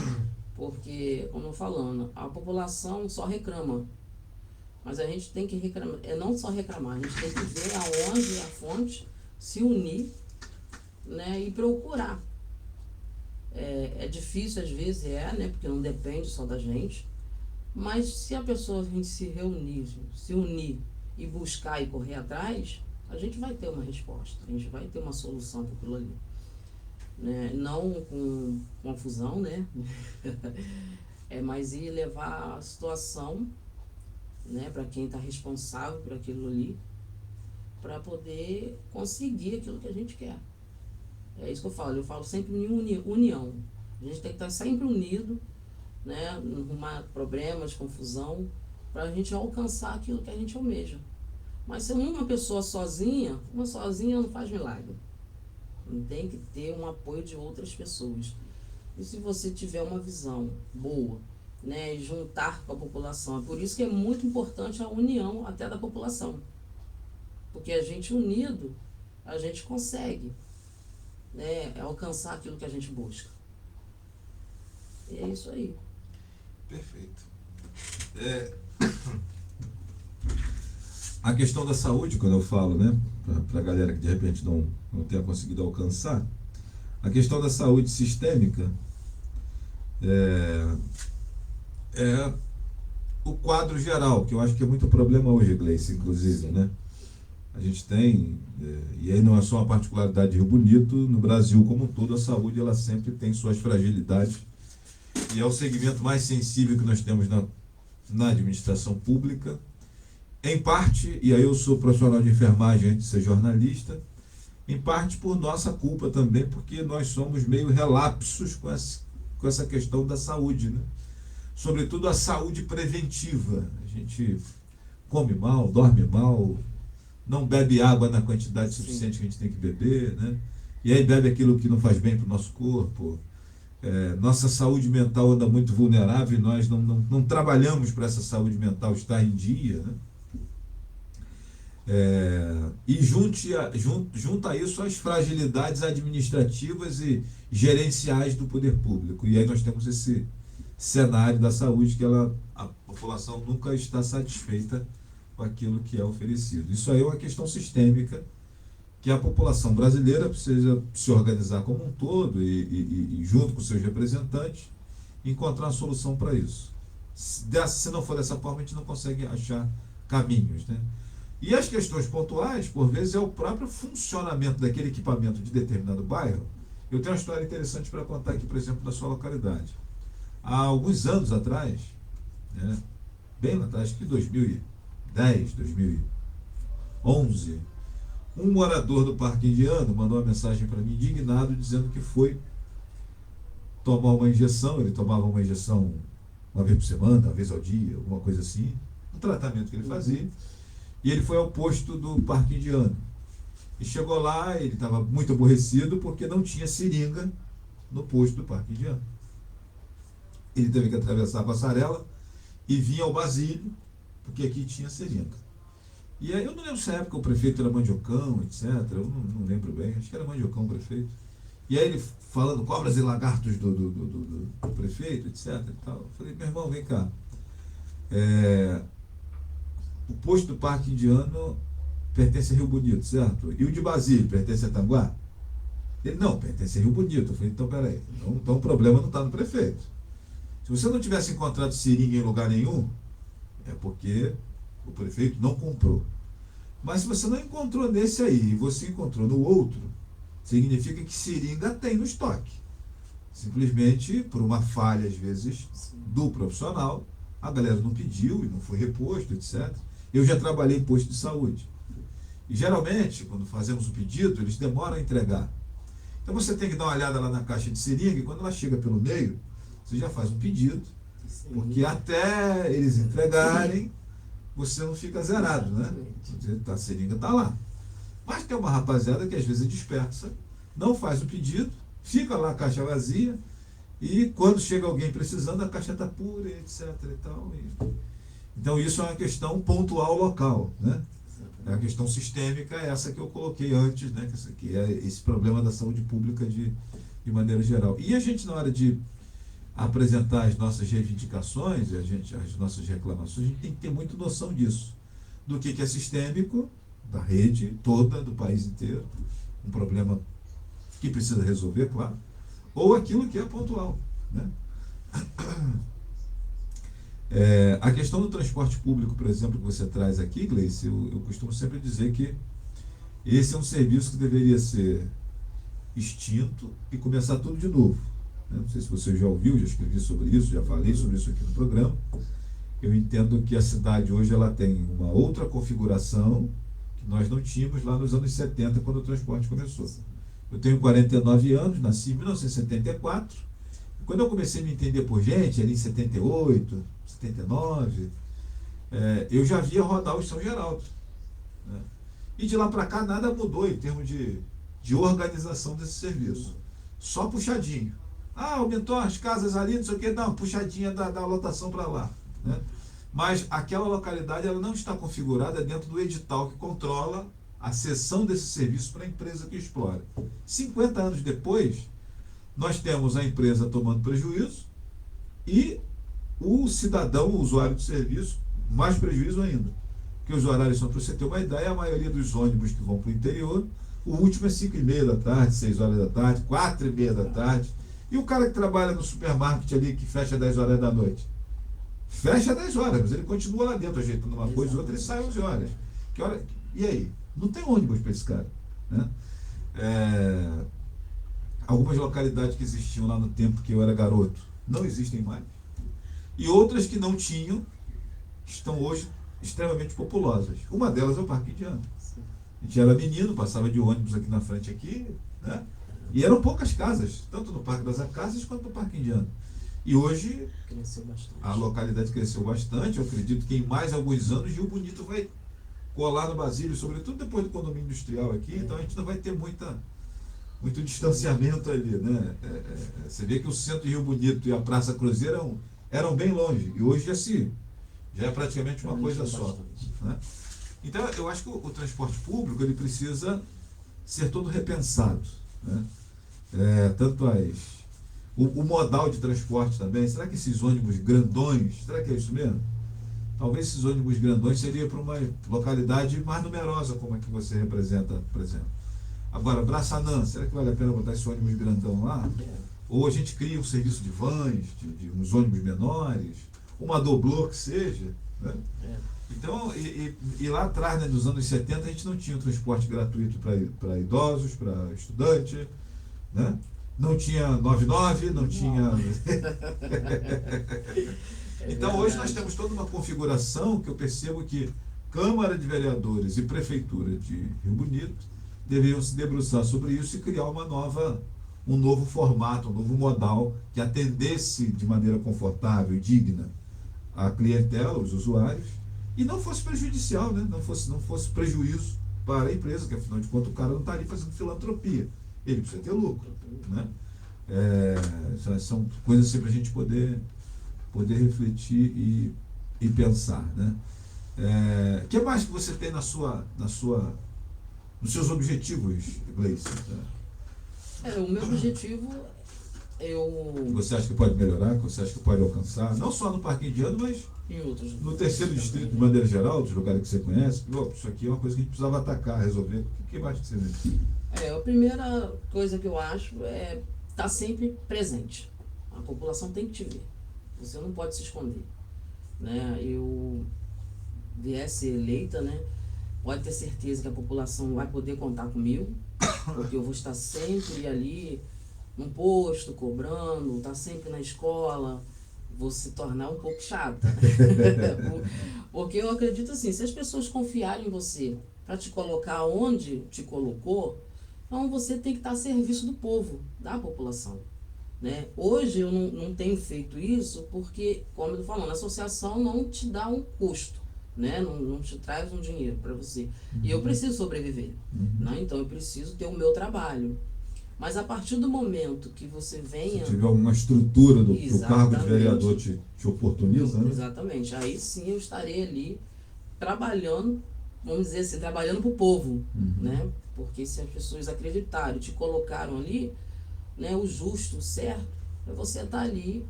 Porque, como eu falando, a população só reclama. Mas a gente tem que reclamar, não só reclamar, a gente tem que ver aonde é a fonte, se unir, né, e procurar. É difícil às vezes, né, porque não depende só da gente, mas se a gente se reunir, se unir e buscar e correr atrás, a gente vai ter uma resposta, a gente vai ter uma solução para aquilo ali. Né? Não com confusão, né? Mas ir levar a situação, né, para quem está responsável por aquilo ali, para poder conseguir aquilo que a gente quer. É isso que eu falo sempre em união. A gente tem que estar sempre unido, né, não arrumar problemas, confusão, para a gente alcançar aquilo que a gente almeja. Mas se uma pessoa sozinha não faz milagre. Tem que ter um apoio de outras pessoas. E se você tiver uma visão boa, né, juntar com a população. É por isso que é muito importante a união até da população. Porque a gente unido, a gente consegue, né, alcançar aquilo que a gente busca. E é isso aí. Perfeito. A questão da saúde, quando eu falo, né, para a galera que de repente não tenha conseguido alcançar, a questão da saúde sistêmica é o quadro geral, que eu acho que é muito problema hoje, Gleice, inclusive, né? A gente tem, e aí não é só uma particularidade de Rio Bonito, no Brasil como um todo, a saúde ela sempre tem suas fragilidades, e é o segmento mais sensível que nós temos na administração pública, Em parte, e aí eu sou profissional de enfermagem antes de ser jornalista, em parte por nossa culpa também, porque nós somos meio relapsos com essa questão da saúde, né? Sobretudo a saúde preventiva. A gente come mal, dorme mal, não bebe água na quantidade suficiente que a gente tem que beber, né? E aí bebe aquilo que não faz bem para o nosso corpo. Nossa saúde mental anda muito vulnerável e nós não trabalhamos para essa saúde mental estar em dia, né? E junta a isso as fragilidades administrativas e gerenciais do poder público. E aí nós temos esse cenário da saúde que a população nunca está satisfeita com aquilo que é oferecido. Isso aí é uma questão sistêmica que a população brasileira precisa se organizar como um todo e junto com seus representantes, encontrar uma solução para isso. Se não for dessa forma, a gente não consegue achar caminhos, né? E as questões pontuais, por vezes, é o próprio funcionamento daquele equipamento de determinado bairro. Eu tenho uma história interessante para contar aqui, por exemplo, da sua localidade. Há alguns anos atrás, né, bem lá atrás, que 2010, 2011, um morador do Parque Indiano mandou uma mensagem para mim, indignado, dizendo que foi tomar uma injeção. Ele tomava uma injeção uma vez por semana, uma vez ao dia, alguma coisa assim, um tratamento que ele fazia. E ele foi ao posto do Parque Indiano. E chegou lá, ele estava muito aborrecido porque não tinha seringa no posto do Parque Indiano. Ele teve que atravessar a passarela e vinha ao Basílio, porque aqui tinha seringa. E aí, eu não lembro se na época o prefeito era Mandiocão, etc. Eu não lembro bem, acho que era Mandiocão o prefeito. E aí ele falando cobras e lagartos do prefeito, etc. E tal. Eu falei, meu irmão, vem cá. O posto do Parque Indiano pertence a Rio Bonito, certo? E o de Basílio pertence a Tanguá? Ele, não, pertence a Rio Bonito. Eu falei, então peraí, então o problema não está no prefeito. Se você não tivesse encontrado seringa em lugar nenhum, é porque o prefeito não comprou. Mas se você não encontrou nesse aí e você encontrou no outro, significa que seringa tem no estoque. Simplesmente por uma falha, às vezes, do profissional, a galera não pediu e não foi reposto, etc. Eu já trabalhei em posto de saúde. E geralmente, quando fazemos o pedido, eles demoram a entregar. Então você tem que dar uma olhada lá na caixa de seringa e quando ela chega pelo meio, você já faz um pedido. Porque até eles entregarem, você não fica zerado, né? A seringa está lá. Mas tem uma rapaziada que às vezes é dispersa, não faz o pedido, fica lá a caixa vazia, e quando chega alguém precisando, a caixa está pura, etc. E tal. Então isso é uma questão pontual local, né? É a questão sistêmica, essa que eu coloquei antes, né? Que é esse problema da saúde pública de maneira geral. E a gente, na hora de apresentar as nossas reivindicações, as nossas reclamações, a gente tem que ter muita noção disso. Do que é sistêmico, da rede toda, do país inteiro, um problema que precisa resolver, claro, ou aquilo que é pontual, né? A questão do transporte público, por exemplo, que você traz aqui, Gleice, eu costumo sempre dizer que esse é um serviço que deveria ser extinto e começar tudo de novo. Não sei se você já ouviu, já escrevi sobre isso, já falei sobre isso aqui no programa. Eu entendo que a cidade hoje ela tem uma outra configuração que nós não tínhamos lá nos anos 70, quando o transporte começou. Eu tenho 49 anos, nasci em 1974. E quando eu comecei a me entender por gente, ali em 78, 79, eu já via rodar o São Geraldo, né? E de lá para cá nada mudou em termos de organização desse serviço. Só puxadinho. Aumentou as casas ali, não sei o que, dá uma puxadinha da lotação para lá, né? Mas aquela localidade ela não está configurada dentro do edital que controla a cessão desse serviço para a empresa que explora. 50 anos depois, nós temos a empresa tomando prejuízo e o cidadão, o usuário do serviço, mais prejuízo ainda. Porque os horários são, para você ter uma ideia, a maioria dos ônibus que vão para o interior, o último é 5h30 da tarde, 6 horas da tarde, 4h30 da tarde. E o cara que trabalha no supermarket ali, que fecha 10 horas da noite? Fecha 10 horas, mas ele continua lá dentro, ajeitando uma coisa e outra, ele sai 11 horas. E aí? Não tem ônibus para esse cara, né? Algumas localidades que existiam lá no tempo que eu era garoto, não existem mais. E outras que não tinham, estão hoje extremamente populosas. Uma delas é o Parque Indiano. A gente era menino, passava de ônibus aqui na frente, aqui, né? E eram poucas casas, tanto no Parque das Acácias quanto no Parque Indiano. E hoje Cresceu bastante. a localidade cresceu bastante. Eu acredito que em mais alguns anos Rio Bonito vai colar no Basílio, sobretudo depois do condomínio industrial aqui, então a gente não vai ter muito distanciamento ali, né? Você vê que o centro de Rio Bonito e a Praça Cruzeiro eram bem longe, e hoje já é praticamente uma coisa só, né? Então eu acho que o transporte público ele precisa ser todo repensado, né? Tanto o modal de transporte também. Será que esses ônibus grandões, será que é isso mesmo? Talvez esses ônibus grandões seria para uma localidade mais numerosa, como é que você representa, por exemplo. Agora, Braçanã, será que vale a pena botar esse ônibus grandão lá? Ou a gente cria um serviço de vans, de uns ônibus menores, uma doblô que seja, né? Então, e lá atrás, né, nos anos 70, a gente não tinha um transporte gratuito para idosos, para estudante, né? Não tinha 99, não tinha... Então, hoje nós temos toda uma configuração que eu percebo que Câmara de Vereadores e Prefeitura de Rio Bonito deveriam se debruçar sobre isso e criar um novo formato, um novo modal que atendesse de maneira confortável e digna a clientela, os usuários, e não fosse prejudicial, né? não fosse prejuízo para a empresa, que afinal de contas o cara não está ali fazendo filantropia, ele precisa ter lucro, né? São coisas assim para a gente poder refletir e pensar, né? O que mais que você tem nos seus objetivos, Gleice? O meu objetivo, Você acha que pode melhorar, que você acha que pode alcançar, não só no Parque Indiano, mas em outros no terceiro distrito, de maneira geral, dos lugares que você conhece? Isso aqui é uma coisa que a gente precisava atacar, resolver. O que mais que você vê? A primeira coisa que eu acho é estar sempre presente. A população tem que te ver. Você não pode se esconder, né? Eu viesse eleita, né? Pode ter certeza que a população vai poder contar comigo, porque eu vou estar sempre ali num posto, cobrando, estar sempre na escola, vou se tornar um pouco chata. Porque eu acredito assim, se as pessoas confiarem em você para te colocar onde te colocou, então você tem que estar a serviço do povo, da população, né? Hoje eu não tenho feito isso porque, como eu estou falando, a associação não te dá um custo, né? Não te traz um dinheiro para você. E eu preciso sobreviver, né? Então eu preciso ter o meu trabalho. Mas a partir do momento que você venha... Se tiver uma estrutura do cargo de vereador te oportuniza, né? Exatamente. Aí sim eu estarei ali trabalhando, vamos dizer assim, trabalhando para o povo, né? Porque se as pessoas acreditarem, te colocaram ali, né, o justo, o certo, é você estar ali,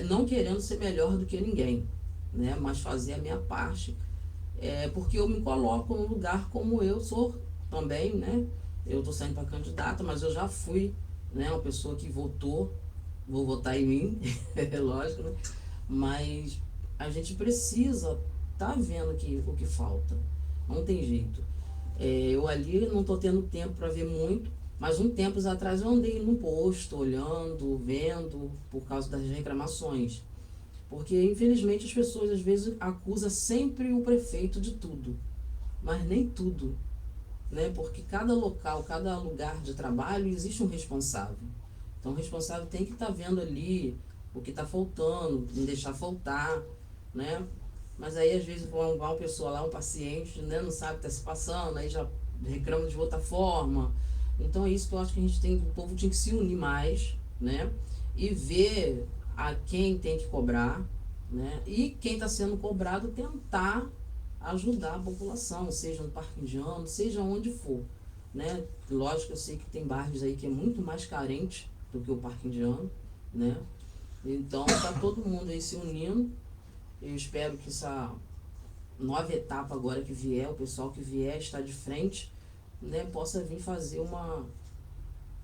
não querendo ser melhor do que ninguém, né? Mas fazer a minha parte, porque eu me coloco num lugar como eu sou também, né? Eu estou saindo para candidata, mas eu já fui, né, uma pessoa que votou, vou votar em mim, é lógico, né? Mas a gente precisa estar vendo o que falta, não tem jeito. Eu ali não estou tendo tempo para ver muito, mas tempos atrás eu andei num posto, olhando, vendo, por causa das reclamações. Porque, infelizmente, as pessoas às vezes acusam sempre o prefeito de tudo, mas nem tudo, né? Porque cada local, cada lugar de trabalho existe um responsável. Então o responsável tem que estar vendo ali o que está faltando, não deixar faltar, né? Mas aí às vezes uma pessoa lá, um paciente, né, não sabe o que está se passando, aí já reclama de outra forma. Então é isso que eu acho que o povo tinha que se unir mais, né? E ver a quem tem que cobrar, né? E quem está sendo cobrado tentar ajudar a população, seja no Parque Indiano, seja onde for, né? Lógico, eu sei que tem bairros aí que é muito mais carente do que o Parque Indiano, né? Então tá todo mundo aí se unindo. Eu espero que essa nova etapa agora que vier, o pessoal que vier estar de frente, né, possa vir fazer uma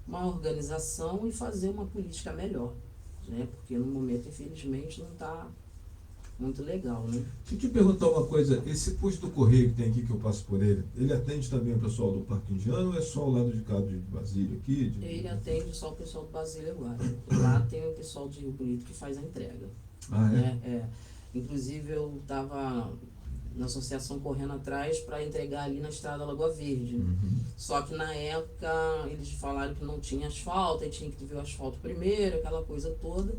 organização e fazer uma política melhor, né? Porque no momento, infelizmente, não está muito legal, né? Deixa eu te perguntar uma coisa, esse posto do Correio que tem aqui, que eu passo por ele atende também o pessoal do Parque Indiano ou é só o lado de cá de Basília aqui? Ele atende só o pessoal do Basília agora. Lá tem o pessoal de Rio Bonito que faz a entrega. Ah, é? Inclusive eu estava na associação correndo atrás para entregar ali na estrada Lagoa Verde. Só que na época eles falaram que não tinha asfalto, aí tinha que ver o asfalto primeiro, aquela coisa toda.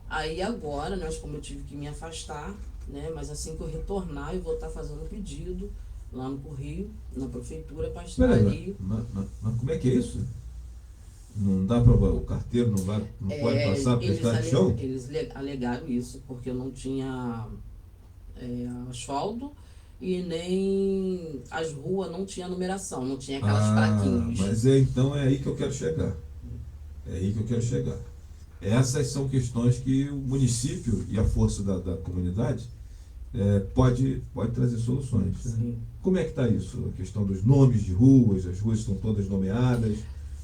Aí agora, né, como eu tive que me afastar, né, mas assim que eu retornar eu vou estar fazendo um pedido lá no Correio, na prefeitura, para estar ali. Mas como é que é isso? Não dá para o carteiro não pode passar para estrada de chão? Eles alegaram isso, porque eu não tinha asfalto e nem as ruas não tinha numeração, não tinha aquelas plaquinhas. Mas então é aí que eu quero chegar. É aí que eu quero chegar. Essas são questões que o município e a força da comunidade pode trazer soluções. Né? Como é que está isso? A questão dos nomes de ruas, as ruas estão todas nomeadas,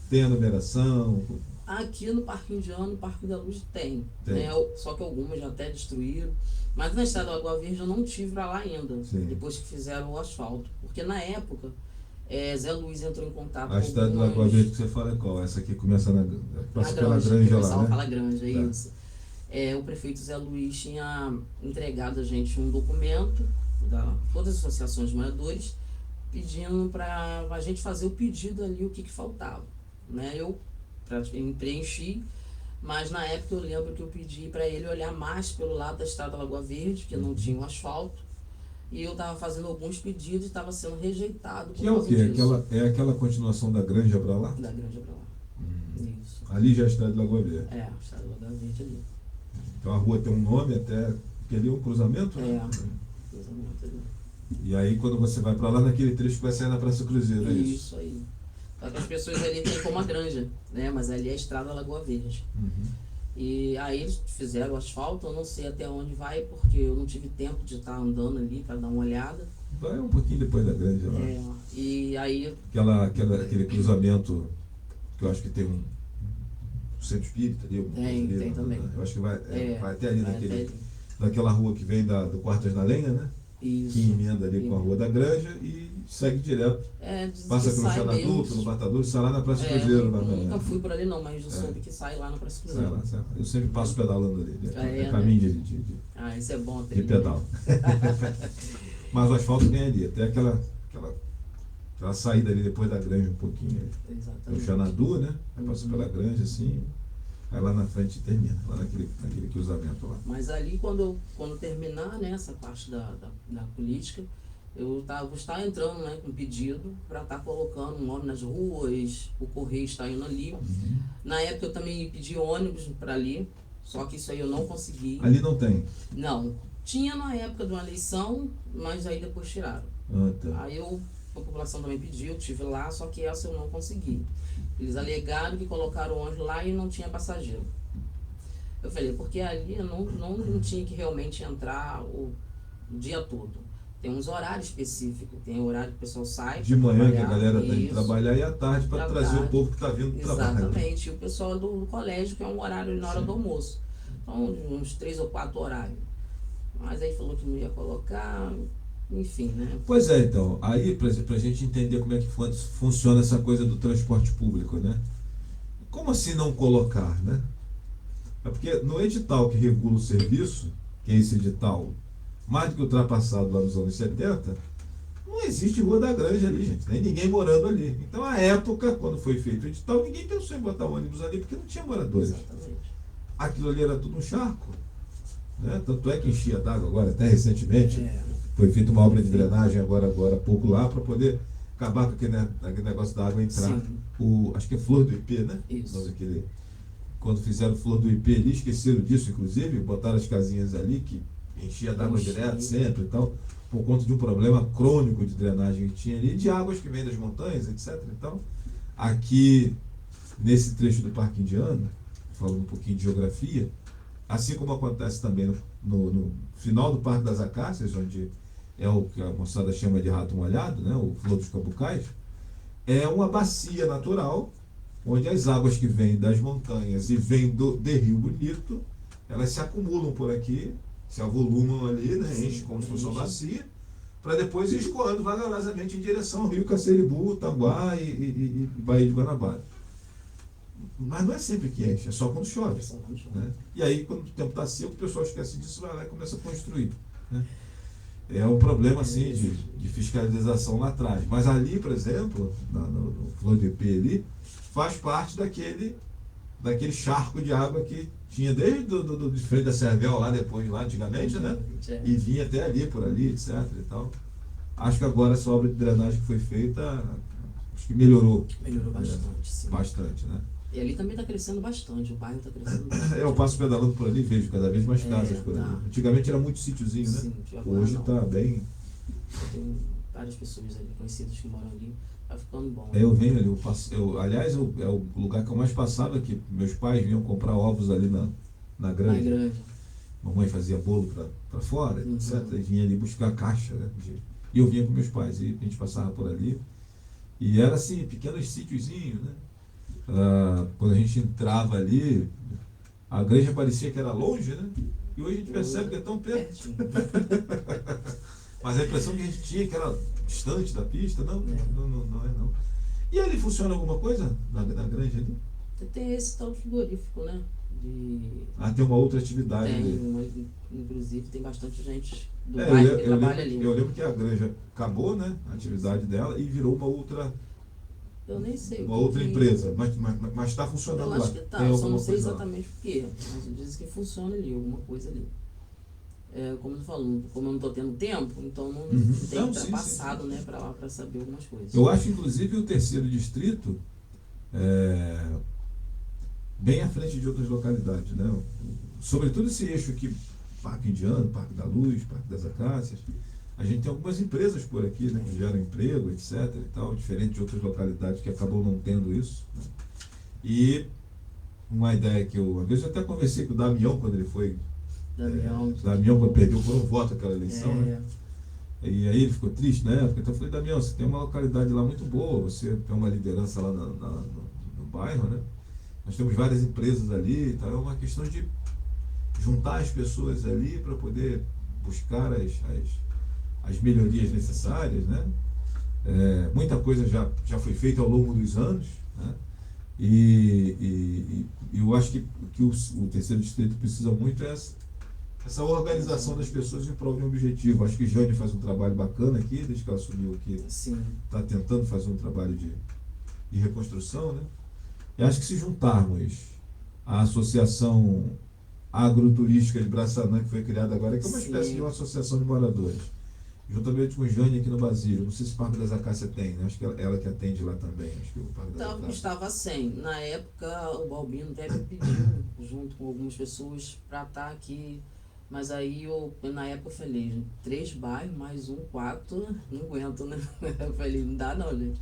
tem a numeração? Aqui no Parque Indiano, no Parque da Luz tem. Né? Só que algumas já até destruíram. Mas na estrada da Lagoa Verde eu não tive para lá ainda, depois que fizeram o asfalto. Porque na época, Zé Luiz entrou em contato a estrada da Lagoa Verde que você fala é qual? Essa aqui começa passa pela Granja lá, né? Fala Granja, é isso. O prefeito Zé Luiz tinha entregado a gente um documento da todas as associações de moradores pedindo para a gente fazer o pedido ali, o que faltava. Né? Eu preenchi, mas na época eu lembro que eu pedi para ele olhar mais pelo lado da estrada Lagoa Verde, que não tinha um asfalto, e eu estava fazendo alguns pedidos e estava sendo rejeitado. Que é o quê? Aquela continuação da Granja para lá? Da Granja para lá. Isso. Ali já é a estrada de Lagoa Verde? A estrada de Lagoa Verde ali. Então a rua tem um nome até, porque ali é um cruzamento? Cruzamento ali. E aí quando você vai para lá, naquele trecho que vai sair na Praça Cruzeiro, é isso? Isso aí. Só que as pessoas ali têm como a Granja, né? Mas ali é a estrada Lagoa Verde. E aí eles fizeram o asfalto, eu não sei até onde vai, porque eu não tive tempo de estar andando ali para dar uma olhada. Vai um pouquinho depois da Granja lá. E aí... Aquele cruzamento, que eu acho que tem um centro espírita ali. Tem também. Eu acho que vai até ali naquela rua que vem do Quartas da Lenha, né? Isso. Que emenda ali com a Rua da Granja e segue direto. Passa pelo Xanadu, pelo Matador e sai lá na Praça Cruzeiro. Nunca fui por ali não, mas eu soube que sai lá na Praça Cruzeiro. Eu sempre passo pedalando ali. Caminho de isso é bom. De pedal. Mas o asfalto tem ali, até aquela saída ali depois da Granja um pouquinho. Exatamente. O Xanadu, né? Aí passa pela Granja assim. Aí lá na frente termina, lá naquele cruzamento lá. Mas ali, quando terminar, né, essa parte da política, eu vou estar entrando, né, com pedido para estar colocando um nome nas ruas, o Correio está indo ali. Na época eu também pedi ônibus para ali, só que isso aí eu não consegui. Ali não tem? Não. Tinha na época de uma eleição, mas aí depois tiraram. Tá. Aí a população também pediu, eu estive lá, só que essa eu não consegui. Eles alegaram que colocaram ônibus lá e não tinha passageiro. Eu falei, porque ali eu não tinha que realmente entrar o dia todo. Tem uns horários específicos, tem horário que o pessoal sai. De manhã que a galera tem que trabalhar e à tarde para trazer o povo que está vindo do trabalho. Exatamente, e o pessoal do colégio, que é um horário na hora do almoço. Então, uns 3 ou 4 horários. Mas aí falou que não ia colocar, enfim, né? Pois é, então, aí para a gente entender como é que funciona essa coisa do transporte público, né? Como assim não colocar, né? É porque no edital que regula o serviço, que é esse edital mais do que ultrapassado lá nos anos 70, não existe Rua da Granja ali, gente, nem ninguém morando ali. Então, à época, quando foi feito o edital, ninguém pensou em botar ônibus ali, porque não tinha moradores. Exatamente. Aquilo ali era tudo um charco, né? Tanto é que enchia d'água agora, até recentemente. Foi feita uma obra de drenagem agora há pouco lá, para poder acabar com aquele negócio da água entrar. Acho que é Flor do IP, né? Isso. Quando fizeram Flor do IP ali, esqueceram disso, inclusive, botaram as casinhas ali, que enchia d'água direto sempre e tal, por conta de um problema crônico de drenagem que tinha ali, de águas que vêm das montanhas, etc. Então, aqui, nesse trecho do Parque Indiano, falando um pouquinho de geografia, assim como acontece também no final do Parque das Acácias, onde é o que a moçada chama de rato molhado, né, o Flor dos Cambucais, é uma bacia natural, onde as águas que vêm das montanhas e vêm de Rio Bonito, elas se acumulam por aqui, se avolumam ali, né, enche como se fosse uma bacia, para depois ir escoando vagarosamente em direção ao Rio Caceribu, Tanguá e Baía de Guanabara. Mas não é sempre que enche, é só quando chove. Né? E aí, quando o tempo está seco, o pessoal esquece disso, vai lá e começa a construir. Né? é um problema assim de fiscalização lá atrás. Mas ali, por exemplo, no Flor de Ipê ali, faz parte daquele charco de água que tinha desde de frente da Cervel lá depois, lá antigamente, né? E vinha até ali, por ali, etc. e tal. Acho que agora essa obra de drenagem que foi feita, acho que melhorou. Melhorou bastante, sim. Bastante, né? E ali também está crescendo bastante, o bairro está crescendo bastante. Eu passo pedalando por ali e vejo cada vez mais casas por ali. Tá. Antigamente era muito sítiozinho, né? Sim, agora Hoje não. está bem. Tem várias pessoas ali conhecidas que moram ali, tá ficando bom. Eu venho ali, aliás, é o lugar que eu mais passava, que meus pais vinham comprar ovos ali na Na granja. granja. Mamãe fazia bolo para fora, Uhum. etc. E vinha ali buscar a caixa, né? E eu vinha com meus pais, e a gente passava por ali. E era assim, pequenos sítiozinhos, né? Quando a gente entrava ali, a granja parecia que era longe, né? E hoje a gente percebe que é tão perto. Pertinho. Mas a impressão que a gente tinha que era distante da pista, não é não. E ali funciona alguma coisa na granja ali? Tem esse tal de frigorífico, né? Tem uma outra atividade ali. Inclusive tem bastante gente do Eu bairro que lembro, trabalha ali. eu lembro que a granja acabou, né? A atividade dela e virou uma outra Eu nem sei. empresa, mas está funcionando Eu lá. acho que tá, Tem eu só alguma não sei coisa lá. exatamente o que. Mas dizem que funciona ali, alguma coisa ali. Como eu falo, como eu não estou tendo tempo, então não tenho Não, sim, passado, sim. né, para lá para saber algumas coisas. Eu acho, inclusive, o terceiro distrito bem à frente de outras localidades, né? Sobretudo esse eixo aqui, Parque Indiano, Parque da Luz, Parque das Acácias. A gente tem algumas empresas por aqui, né, que geram emprego, etc. e tal, diferente de outras localidades que acabam não tendo isso, né? E uma ideia que uma vez eu até conversei com o Damião quando ele foi. Damião quando perdeu por um voto aquela eleição, né? E aí ele ficou triste na época, então eu falei, Damião, você tem uma localidade lá muito boa, você tem uma liderança lá no bairro, né? Nós temos várias empresas ali, então é uma questão de juntar as pessoas ali para poder buscar as melhorias necessárias, né? Muita coisa já foi feita ao longo dos anos, né? E eu acho que o terceiro distrito precisa muito é essa organização das pessoas em prol de um objetivo. Acho que Jane faz um trabalho bacana aqui, desde que ela assumiu aqui, está tentando fazer um trabalho de reconstrução, né? E acho que se juntarmos a Associação Agroturística de Braçanã, que foi criada agora, que é uma espécie de uma associação de moradores, juntamente com o Jane aqui no Basílio. Não sei se o Parque das Acácias tem, né? Acho que ela que atende lá também. Acho que o Parque das Acácias Estava sem. Na época, o Balbino até me pediu, junto com algumas pessoas, para estar aqui. Mas aí, na época, eu falei, 3 bairros, mais 4, não aguento, né? Eu falei, não dá não, gente.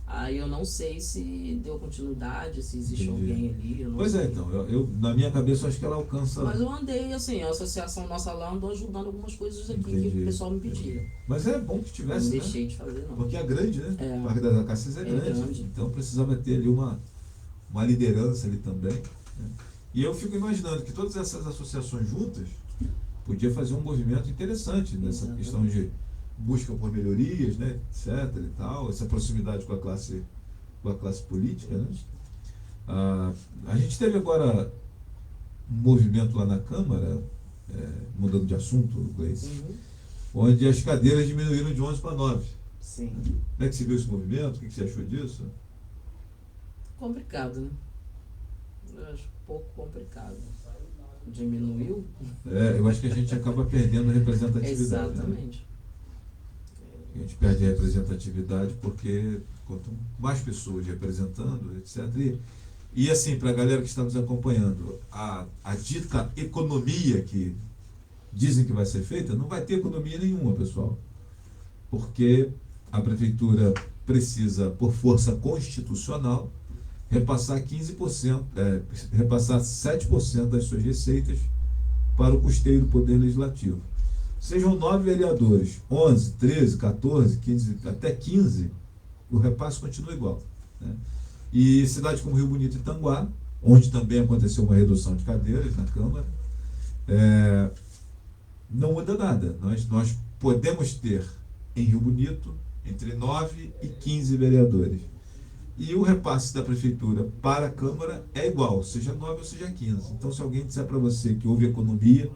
Aí eu não sei se deu continuidade, se existe alguém ali. Eu não sei. Então, eu na minha cabeça acho que ela alcança. Mas eu andei, assim, a associação nossa lá andou ajudando algumas coisas aqui que o pessoal me pedia. Mas é bom que tivesse, Não né? deixei de fazer, não. Porque é grande, né? O Parque das Acácias é grande. Então precisava ter ali uma liderança ali também, né? E eu fico imaginando que todas essas associações juntas podia fazer um movimento interessante nessa questão de busca por melhorias, né, etc. e tal, essa proximidade com a classe política, né? A gente teve agora um movimento lá na Câmara, mudando de assunto, Gleice, onde as cadeiras diminuíram de 11 para 9. Sim. Como é que você viu esse movimento? O que você achou disso? Complicado, né? Eu acho pouco complicado. Diminuiu? Eu acho que a gente acaba perdendo representatividade. Exatamente. Né? A gente perde a representatividade porque quanto mais pessoas representando, etc. E assim, para a galera que está nos acompanhando, a dita economia que dizem que vai ser feita, não vai ter economia nenhuma, pessoal. Porque a prefeitura precisa, por força constitucional, repassar 15%, repassar 7% das suas receitas para o custeio do Poder Legislativo. Sejam 9 vereadores, 11, 13, 14, 15, até 15, o repasse continua igual, né? E cidades como Rio Bonito e Tanguá, onde também aconteceu uma redução de cadeiras na Câmara, não muda nada. Nós podemos ter em Rio Bonito entre 9 e 15 vereadores. E o repasse da prefeitura para a Câmara é igual, seja 9 ou seja 15. Então, se alguém disser para você que houve economia,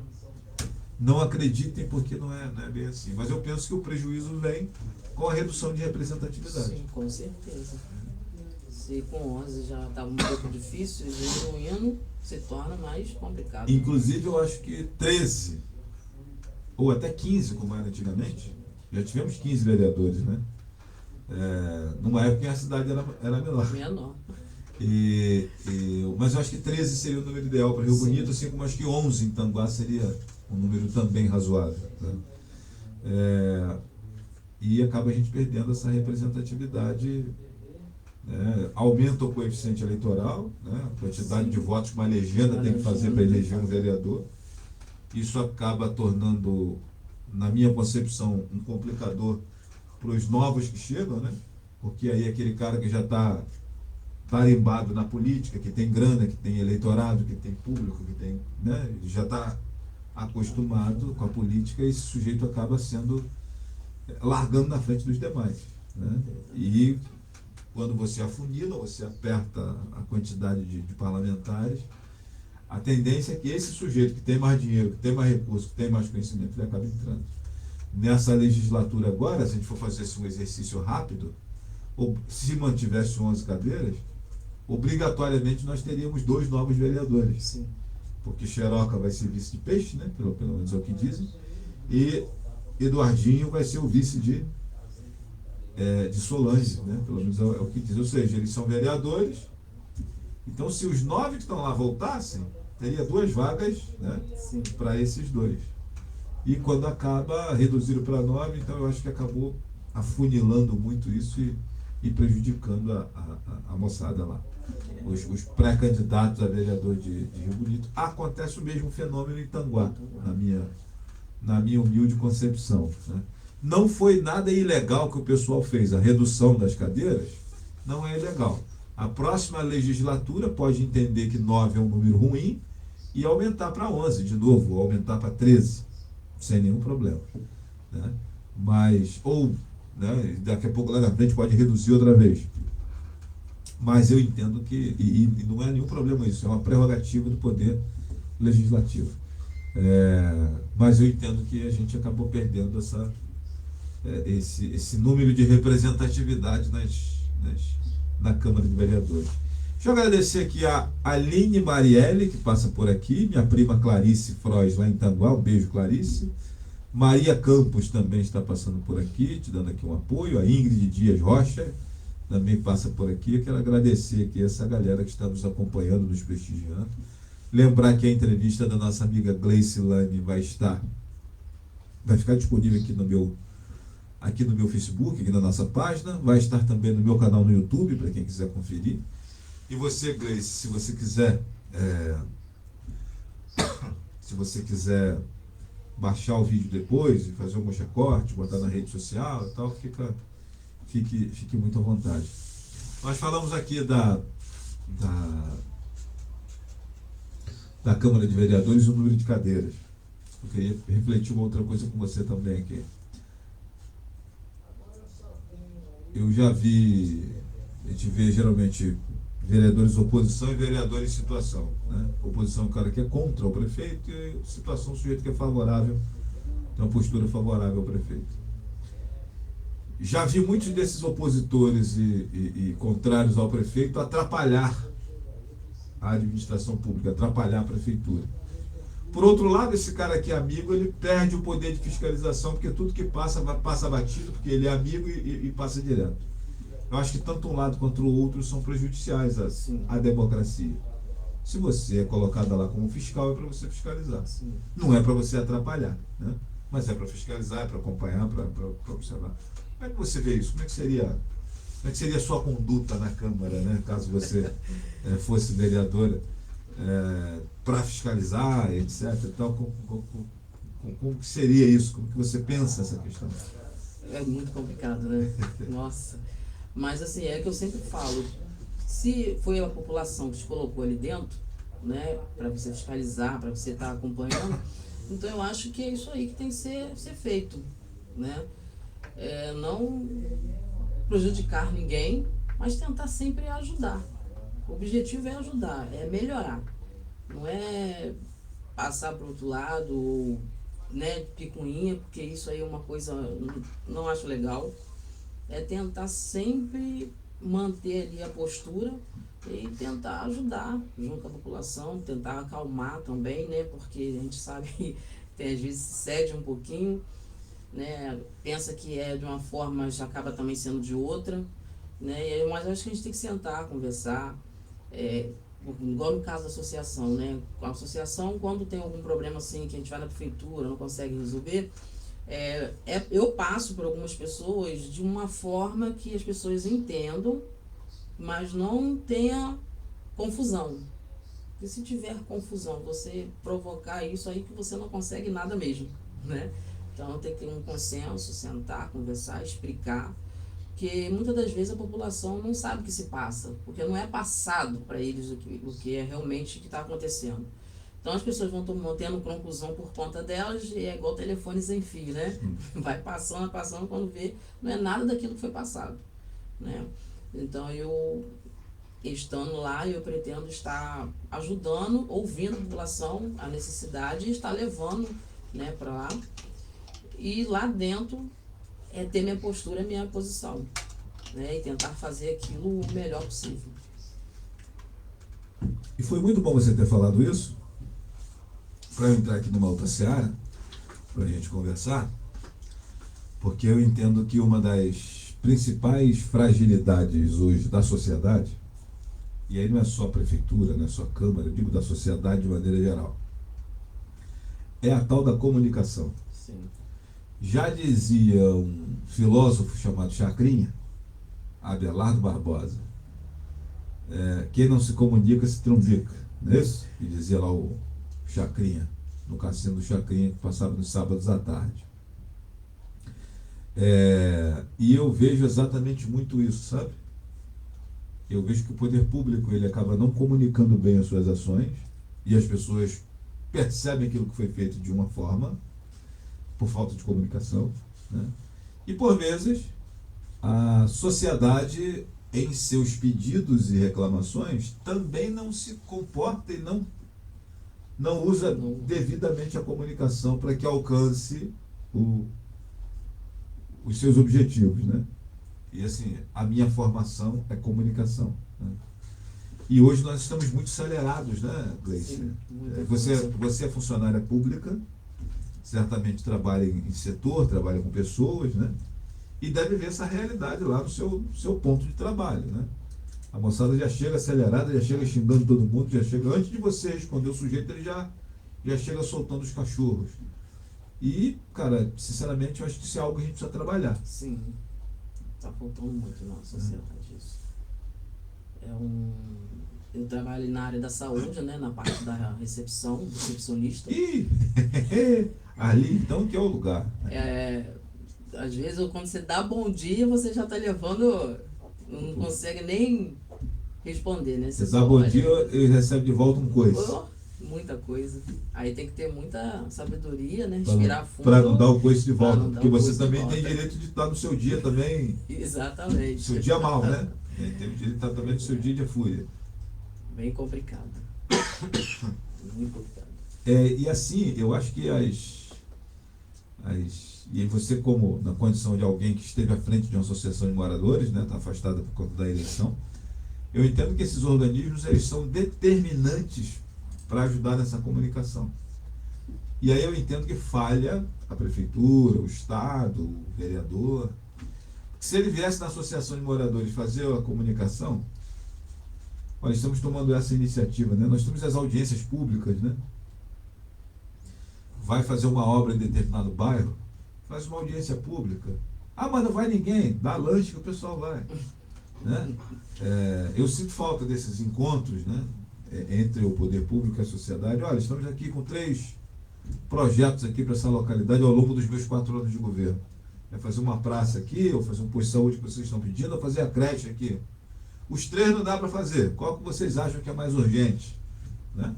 Não acreditem, porque não é bem assim. Mas eu penso que o prejuízo vem com a redução de representatividade. Sim, com certeza. Se com 11 já estava um pouco difícil, diminuindo, se torna mais complicado. Inclusive, eu acho que 13, ou até 15, como era antigamente, já tivemos 15 vereadores, né? Numa época em que a cidade era menor. Menor. Mas eu acho que 13 seria o número ideal para Rio Sim. Bonito, assim como acho que 11 em Tanguá seria um número também razoável. Né? E acaba a gente perdendo essa representatividade, né? Aumenta o coeficiente eleitoral, né? A quantidade de votos que uma legenda tem que fazer para eleger um vereador. Isso acaba tornando, na minha concepção, um complicador para os novos que chegam, né? Porque aí aquele cara que já está tarimbado na política, que tem grana, que tem eleitorado, que tem público, que tem, né? Ele já está acostumado com a política e esse sujeito acaba sendo largando na frente dos demais, né? E quando você afunila, você aperta a quantidade de parlamentares, a tendência é que esse sujeito que tem mais dinheiro, que tem mais recursos, que tem mais conhecimento, ele acaba entrando. Nessa legislatura agora, se a gente for fazer um exercício rápido, ou se mantivesse 11 cadeiras, obrigatoriamente nós teríamos 2 novos vereadores. Sim. Porque Xeroca vai ser vice de Peixe, né? Pelo menos é o que dizem, e Eduardinho vai ser o vice de Solange, né? Pelo menos é o que dizem. Ou seja, eles são vereadores. Então, se os 9 que estão lá voltassem, teria 2 vagas, né? Para esses 2. E quando acaba, reduziram para 9, então eu acho que acabou afunilando muito isso e prejudicando a moçada lá. Os pré-candidatos a vereador de Rio Bonito. Acontece o mesmo fenômeno em Tanguá, na minha humilde concepção, né? Não foi nada ilegal que o pessoal fez. A redução das cadeiras não é ilegal. A próxima legislatura pode entender que 9 é um número ruim e aumentar para 11 de novo, ou aumentar para 13, sem nenhum problema, né? Mas, ou, né, daqui a pouco lá na frente pode reduzir outra vez. Mas eu entendo que, e não é nenhum problema isso, é uma prerrogativa do Poder Legislativo. Mas eu entendo que a gente acabou perdendo esse número de representatividade na Câmara de Vereadores. Deixa eu agradecer aqui a Aline Marielle, que passa por aqui, minha prima Clarice Frois, lá em Tanguá, um beijo, Clarice. Maria Campos também está passando por aqui, te dando aqui um apoio. A Ingrid Dias Rocha também passa por aqui. Eu quero agradecer aqui essa galera que está nos acompanhando, nos prestigiando. Lembrar que a entrevista da nossa amiga Gleice Lane vai ficar disponível aqui no meu Facebook, aqui na nossa página, vai estar também no meu canal no YouTube, para quem quiser conferir. E você, Gleice, se você quiser baixar o vídeo depois e fazer um recorte, botar na rede social e tal, fique muito à vontade. Nós falamos aqui da Câmara de Vereadores, o número de cadeiras. Eu queria refletir uma outra coisa com você também aqui. Eu já vi, a gente vê geralmente vereadores oposição e vereadores em situação, né? Oposição é o cara que é contra o prefeito e situação o sujeito que é favorável, tem uma postura favorável ao prefeito. Já vi muitos desses opositores e contrários ao prefeito atrapalhar a administração pública, atrapalhar a prefeitura. Por outro lado, esse cara que é amigo, ele perde o poder de fiscalização, porque tudo que passa batido, porque ele é amigo e passa direto. Eu acho que tanto um lado quanto o outro são prejudiciais à democracia. Se você é colocado lá como fiscal, é para você fiscalizar. Sim. Não é para você atrapalhar, né? Mas é para fiscalizar, é para acompanhar, para observar. Como é que você vê isso? Como é que seria a sua conduta na Câmara, né? Caso você fosse vereadora, para fiscalizar, etc. E tal, como que seria isso? Como que você pensa essa questão? É muito complicado, né? Nossa. Mas assim, é que eu sempre falo, se foi a população que te colocou ali dentro, né, para você fiscalizar, para você estar acompanhando, então eu acho que é isso aí que tem que ser feito, né? Não prejudicar ninguém, mas tentar sempre ajudar. O objetivo é ajudar, é melhorar. Não é passar para o outro lado ou né, picuinha, porque isso aí é uma coisa, não acho legal. É tentar sempre manter ali a postura e tentar ajudar junto à população, tentar acalmar também, né, porque a gente sabe que tem, às vezes cede um pouquinho, né, pensa que é de uma forma, já acaba também sendo de outra, né, mas acho que a gente tem que sentar, conversar, igual no caso da associação, né, a associação, quando tem algum problema assim, que a gente vai na prefeitura, não consegue resolver, eu passo por algumas pessoas de uma forma que as pessoas entendam, mas não tenha confusão. Porque se tiver confusão, você provocar isso aí que você não consegue nada mesmo, né? Então tem que ter um consenso, sentar, conversar, explicar, porque muitas das vezes a população não sabe o que se passa, porque não é passado para eles o que é realmente o que está acontecendo. Então as pessoas vão tendo conclusão por conta delas e é igual telefone sem fio, né? Vai passando, quando vê, não é nada daquilo que foi passado, né? Então eu, estando lá, eu pretendo estar ajudando, ouvindo a população, a necessidade e estar levando, né, para lá. E lá dentro ter minha postura, minha posição, né? E tentar fazer aquilo o melhor possível. E foi muito bom você ter falado isso, para eu entrar aqui numa outra seara, para a gente conversar, porque eu entendo que uma das principais fragilidades hoje da sociedade, e aí não é só a prefeitura, não é só a Câmara, eu digo da sociedade de maneira geral, é a tal da comunicação. Sim. Já dizia um filósofo chamado Chacrinha, Abelardo Barbosa, quem não se comunica se trumbica, não é isso? E dizia lá o Chacrinha, no cassino do Chacrinha, que passava nos sábados à tarde. E eu vejo exatamente muito isso, sabe? Eu vejo que o poder público ele acaba não comunicando bem as suas ações e as pessoas percebem aquilo que foi feito de uma forma, por falta de comunicação, né? E por vezes a sociedade, em seus pedidos e reclamações, também não se comporta e não usa devidamente a comunicação para que alcance os seus objetivos, né? E assim, a minha formação é comunicação, né? E hoje nós estamos muito acelerados, né, Gleice? Você é funcionária pública, certamente trabalha em setor, trabalha com pessoas, né? E deve ver essa realidade lá no seu ponto de trabalho, né? A moçada já chega acelerada, já chega xingando todo mundo, já chega, antes de você responder o sujeito, ele já chega soltando os cachorros. E, cara, sinceramente, eu acho que isso é algo que a gente precisa trabalhar. Sim, está faltando muito na sociedade isso. Eu trabalho na área da saúde, né, na parte da recepcionista. Ih, ali então que é o lugar. Às vezes, quando você dá bom dia, você já está levando, não consegue nem responder, né? Você dá bom dia e recebe de volta um coice. Muita coisa. Aí tem que ter muita sabedoria, né? Respirar fundo. Para não dar o coice de volta, porque você também tem direito de estar no seu dia também. Exatamente. Seu dia mal, né? Tem o direito de estar também no seu dia de fúria. Bem complicado. Muito complicado. E assim, eu acho que e você, como na condição de alguém que esteve à frente de uma associação de moradores, né, está afastada por conta da eleição, eu entendo que esses organismos eles são determinantes para ajudar nessa comunicação. E aí eu entendo que falha a prefeitura, o Estado, o vereador. Se ele viesse na associação de moradores fazer a comunicação, nós estamos tomando essa iniciativa, né? Nós temos as audiências públicas, né? Vai fazer uma obra em determinado bairro, faz uma audiência pública. Ah, mas não vai ninguém, dá lanche que o pessoal vai, né? Eu sinto falta desses encontros, né, entre o poder público e a sociedade. Olha, estamos aqui com 3 projetos aqui para essa localidade ao longo dos meus 4 anos de governo. É fazer uma praça aqui, ou fazer um posto de saúde que vocês estão pedindo, ou fazer a creche aqui. Os 3 não dá para fazer. Qual que vocês acham que é mais urgente, né?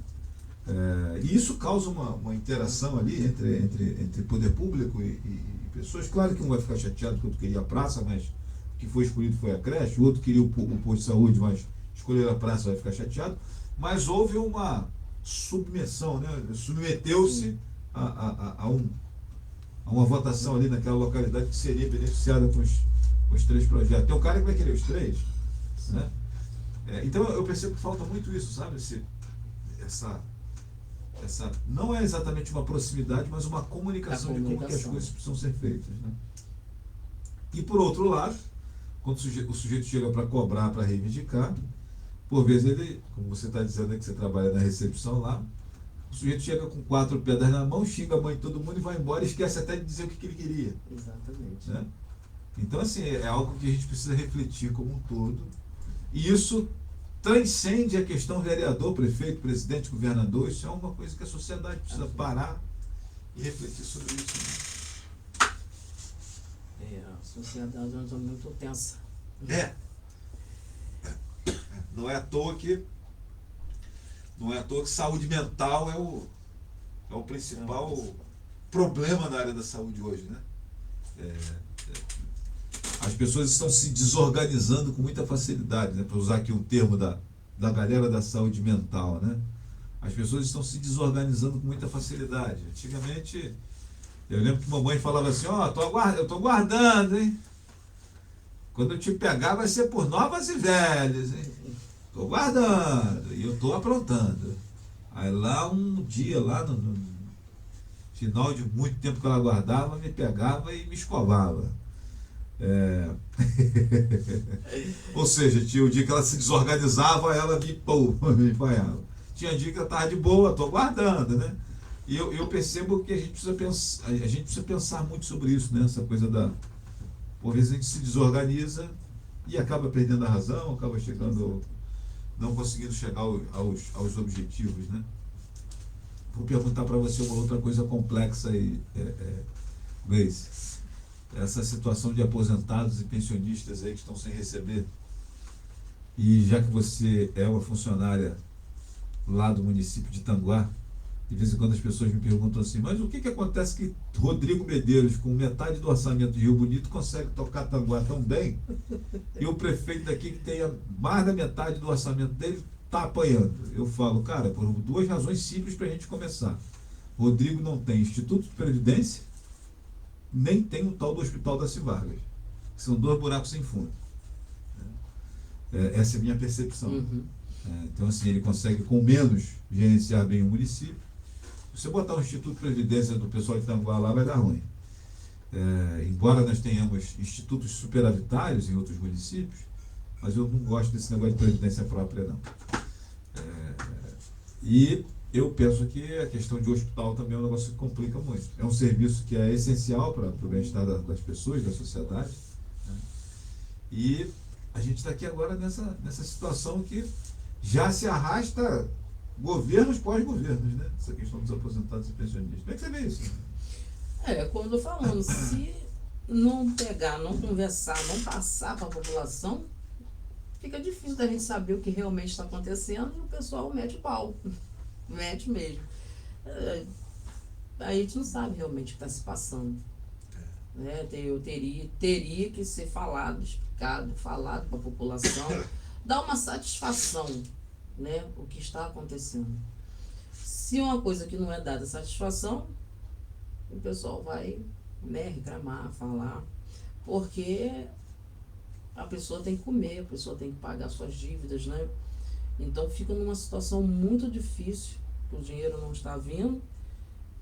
E isso causa uma interação ali entre poder público e pessoas. Claro que um vai ficar chateado porque o outro queria a praça, mas o que foi escolhido foi a creche. O outro queria o posto de saúde, mas escolher a praça, vai ficar chateado. Mas houve uma submersão, né? Submeteu-se a a uma votação ali naquela localidade que seria beneficiada com os 3 projetos. Tem um cara que vai querer os 3, né? Então eu percebo que falta muito isso, sabe? Essa não é exatamente uma proximidade, mas uma comunicação de como que as coisas precisam ser feitas, né? E por outro lado, quando o sujeito chega para cobrar, para reivindicar, por vezes ele, como você está dizendo aí que você trabalha na recepção lá, o sujeito chega com 4 pedras na mão, xinga a mãe de todo mundo e vai embora e esquece até de dizer o que ele queria. Exatamente. Né? Então, assim, é algo que a gente precisa refletir como um todo. E isso transcende a questão vereador, prefeito, presidente, governador. Isso é uma coisa que a sociedade precisa parar e refletir sobre isso. A sociedade é muito tensa. Não é à toa que saúde mental é o principal problema na área da saúde hoje, né? As pessoas estão se desorganizando com muita facilidade, né? Para usar aqui um termo da galera da saúde mental, né? As pessoas estão se desorganizando com muita facilidade. Antigamente, eu lembro que mamãe falava assim, eu tô guardando, hein? Quando eu te pegar vai ser por novas e velhas, hein? Tô guardando e eu tô aprontando. Aí lá um dia, lá no final de muito tempo que ela guardava, me pegava e me escovava. Ou seja, tinha o dia que ela se desorganizava, ela me apanhava. Tinha dia que ela estava de boa, tô guardando, né? E eu percebo que a gente precisa pensar muito sobre isso, né? Essa coisa por vezes a gente se desorganiza e acaba perdendo a razão, acaba não conseguindo chegar aos objetivos, né? Vou perguntar para você uma outra coisa complexa aí, Gleice. Essa situação de aposentados e pensionistas aí que estão sem receber. E já que você é uma funcionária lá do município de Tanguá, de vez em quando as pessoas me perguntam assim, mas o que acontece que Rodrigo Medeiros, com metade do orçamento de Rio Bonito, consegue tocar Tanguá tão bem, e o prefeito daqui, que tem mais da metade do orçamento dele, está apanhando? Eu falo, cara, por 2 razões simples para a gente começar. Rodrigo não tem Instituto de Previdência, nem tem o tal do Hospital das Vargas. São 2 buracos sem fundo. Essa é a minha percepção. Uhum. Então, assim, ele consegue com menos gerenciar bem o município. Se você botar um Instituto de Previdência do pessoal de Tanguá lá, vai dar ruim. Embora nós tenhamos institutos superavitários em outros municípios, mas eu não gosto desse negócio de previdência própria, não. E eu penso que a questão de hospital também é um negócio que complica muito. É um serviço que é essencial para o bem-estar das pessoas, da sociedade, né? E a gente está aqui agora nessa situação que já se arrasta governos pós-governos, né? Essa questão dos aposentados e pensionistas. Como é que você vê isso? Como eu tô falando, se não pegar, não conversar, não passar para a população, fica difícil da gente saber o que realmente está acontecendo e o pessoal mete o pau. Mete mesmo. A gente não sabe realmente o que está se passando. Eu teria que ser explicado, falado para a população, dar uma satisfação, né, o que está acontecendo. Se uma coisa que não é dada satisfação, o pessoal vai, né, reclamar, falar, porque a pessoa tem que comer, a pessoa tem que pagar suas dívidas, né? Então fica numa situação muito difícil, o dinheiro não está vindo,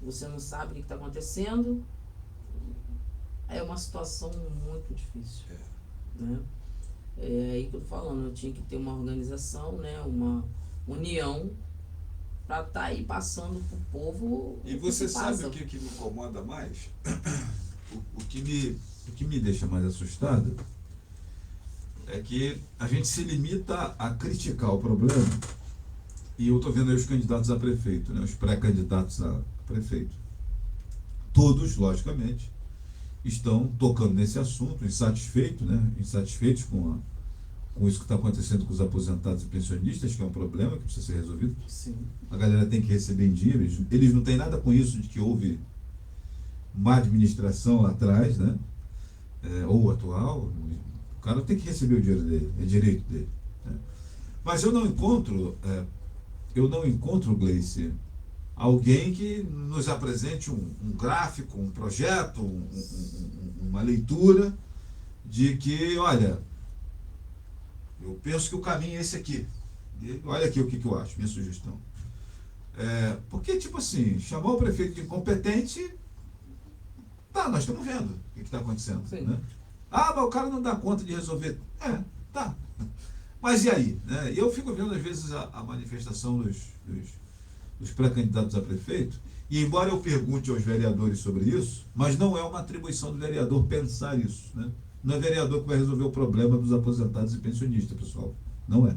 você não sabe o que está acontecendo, é uma situação muito difícil, né? É aí que eu tô falando, eu tinha que ter uma organização, né, uma união para estar aí passando pro povo. E você sabe o que me incomoda mais? O que me deixa mais assustado é que a gente se limita a criticar o problema, e eu estou vendo aí os candidatos a prefeito, né, os pré-candidatos a prefeito. Todos, logicamente, estão tocando nesse assunto, insatisfeitos com isso que está acontecendo com os aposentados e pensionistas, que é um problema que precisa ser resolvido. Sim. A galera tem que receber em dia, eles não têm nada com isso de que houve má administração lá atrás, né? Ou atual. O cara tem que receber o dinheiro dele, é direito dele, né? Mas eu não encontro, Gleice, alguém que nos apresente um gráfico, um projeto, uma leitura de que, olha, eu penso que o caminho é esse aqui. E olha aqui o que eu acho, minha sugestão. Porque, tipo assim, chamar o prefeito de incompetente, tá, nós estamos vendo o que está acontecendo. Né? Ah, mas o cara não dá conta de resolver. Tá. Mas e aí? Né? Eu fico vendo, às vezes, a manifestação dos pré-candidatos a prefeito, e embora eu pergunte aos vereadores sobre isso, mas não é uma atribuição do vereador pensar isso. Né? Não é vereador que vai resolver o problema dos aposentados e pensionistas, pessoal. Não é.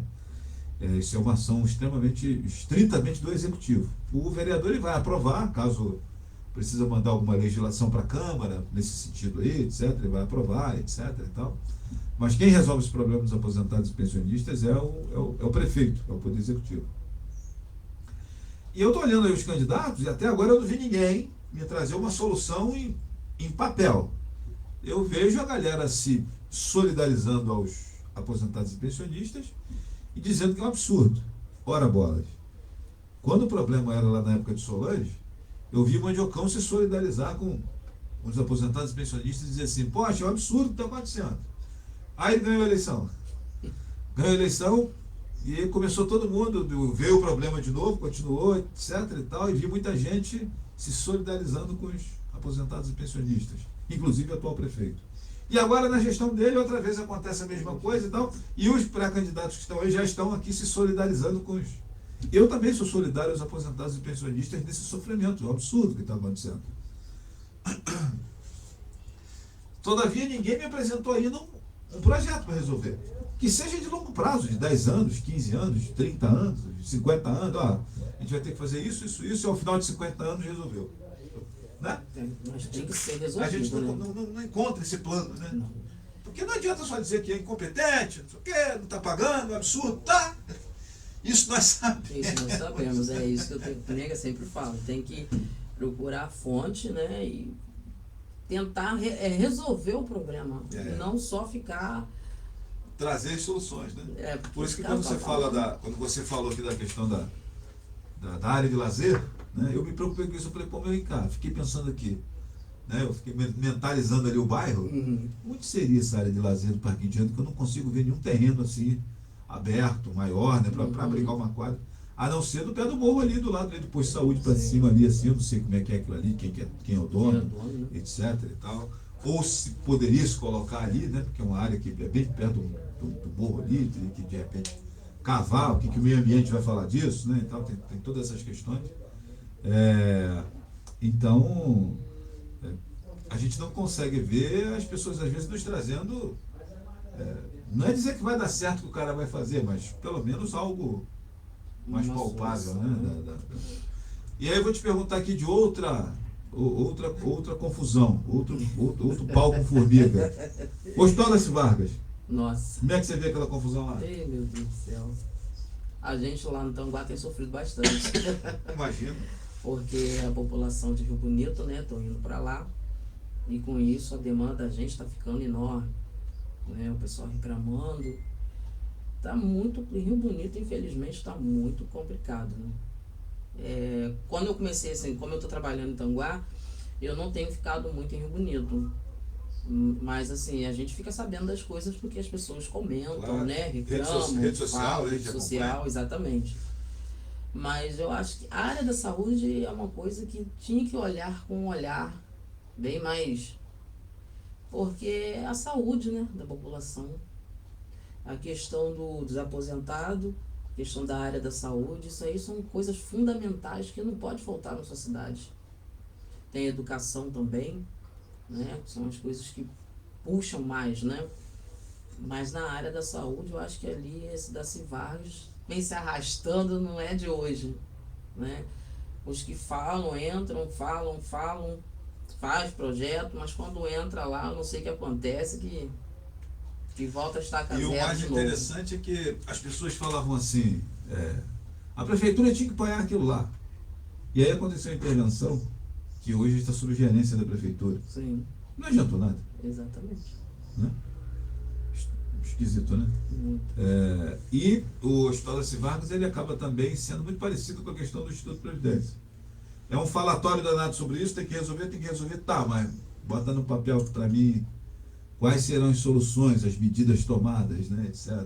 Isso é uma ação estritamente do executivo. O vereador ele vai aprovar, caso precisa mandar alguma legislação para a Câmara, nesse sentido aí, etc., ele vai aprovar, etc. e tal. Mas quem resolve esse problema dos aposentados e pensionistas é o prefeito, é o Poder Executivo. E eu estou olhando aí os candidatos, e até agora eu não vi ninguém me trazer uma solução em papel. Eu vejo a galera se solidarizando aos aposentados e pensionistas e dizendo que é um absurdo. Ora bolas. Quando o problema era lá na época de Solange, eu vi o Mandiocão se solidarizar com os aposentados e pensionistas e dizer assim, poxa, é um absurdo o que está acontecendo. Aí ele ganhou a eleição. Ganhou a eleição e aí começou todo mundo, veio o problema de novo, continuou, etc. e tal, e vi muita gente se solidarizando com os aposentados e pensionistas, inclusive o atual prefeito. E agora na gestão dele, outra vez acontece a mesma coisa e tal, e os pré-candidatos que estão aí já estão aqui se solidarizando com os... Eu também sou solidário aos aposentados e pensionistas nesse sofrimento, é um absurdo que está acontecendo. Todavia, ninguém me apresentou ainda um projeto para resolver. Que seja de longo prazo, de 10 anos, 15 anos, 30 anos, 50 anos. A gente vai ter que fazer isso, e ao final de 50 anos resolveu. Né? Mas tem que ser resolvido. A gente não encontra esse plano, né? Não. Porque não adianta só dizer que é incompetente, não sei o quê, não está pagando, é absurdo, tá? Isso nós sabemos. Isso nós sabemos, é isso que o Nega sempre fala. Tem que procurar a fonte, né? E tentar resolver o problema. Não só ficar... Trazer soluções, né? Por isso que quando você falou aqui da questão da área de lazer, né? Eu me preocupei com isso, eu falei, pô, meu cara, fiquei pensando aqui, né? Eu fiquei mentalizando ali o bairro, onde seria essa área de lazer do Parque Indiano, que eu não consigo ver nenhum terreno assim, aberto, maior, né? Para abrigar uma quadra, a não ser do pé do morro ali, do lado ali do posto de saúde para cima ali, assim, eu não sei como é que é aquilo ali, quem é o dono, né? Etc e tal. Ou se poderia se colocar ali, né? Porque é uma área que é bem perto do morro ali, que de repente cavar, o que o meio ambiente vai falar disso, né? Então tem todas essas questões. Então, a gente não consegue ver as pessoas às vezes nos trazendo, não é dizer que vai dar certo que o cara vai fazer, mas pelo menos algo mais palpável, né? E aí eu vou te perguntar aqui de outra confusão, outro pau com formiga. Ostólice Vargas. Nossa. Como é que você vê aquela confusão lá? Ei, meu Deus do céu. A gente lá no Tanguá tem sofrido bastante. Imagino. Porque a população de Rio Bonito, né, estão indo para lá. E com isso a demanda da gente está ficando enorme. Né? O pessoal reclamando. Tá muito... Rio Bonito, infelizmente, está muito complicado, né? Quando eu comecei, assim, como eu estou trabalhando em Tanguá, eu não tenho ficado muito em Rio Bonito. Mas, assim, a gente fica sabendo das coisas porque as pessoas comentam, claro, né? Reclamam, rede social, rede social, exatamente. Mas eu acho que a área da saúde é uma coisa que tinha que olhar com um olhar bem mais... Porque é a saúde, né, da população. A questão dos aposentados, a questão da área da saúde, isso aí são coisas fundamentais que não pode faltar na sua cidade. Tem educação também, né? São as coisas que puxam mais, né? Mas na área da saúde, eu acho que ali esse Daci Vargas vem se arrastando, não é de hoje, né? Os que falam, entram, falam, faz projeto, mas quando entra lá, eu não sei o que acontece, que volta a estar zero. E o mais interessante é que as pessoas falavam assim, a prefeitura tinha que apoiar aquilo lá. E aí aconteceu a intervenção, que hoje está sob gerência da prefeitura. Sim. Não adiantou nada. Exatamente. Né? Esquisito, né? E o Ostólice Vargas, ele acaba também sendo muito parecido com a questão do Instituto de Previdência. É um falatório danado sobre isso, tem que resolver, tá, mas bota no papel para mim quais serão as soluções, as medidas tomadas, né, etc.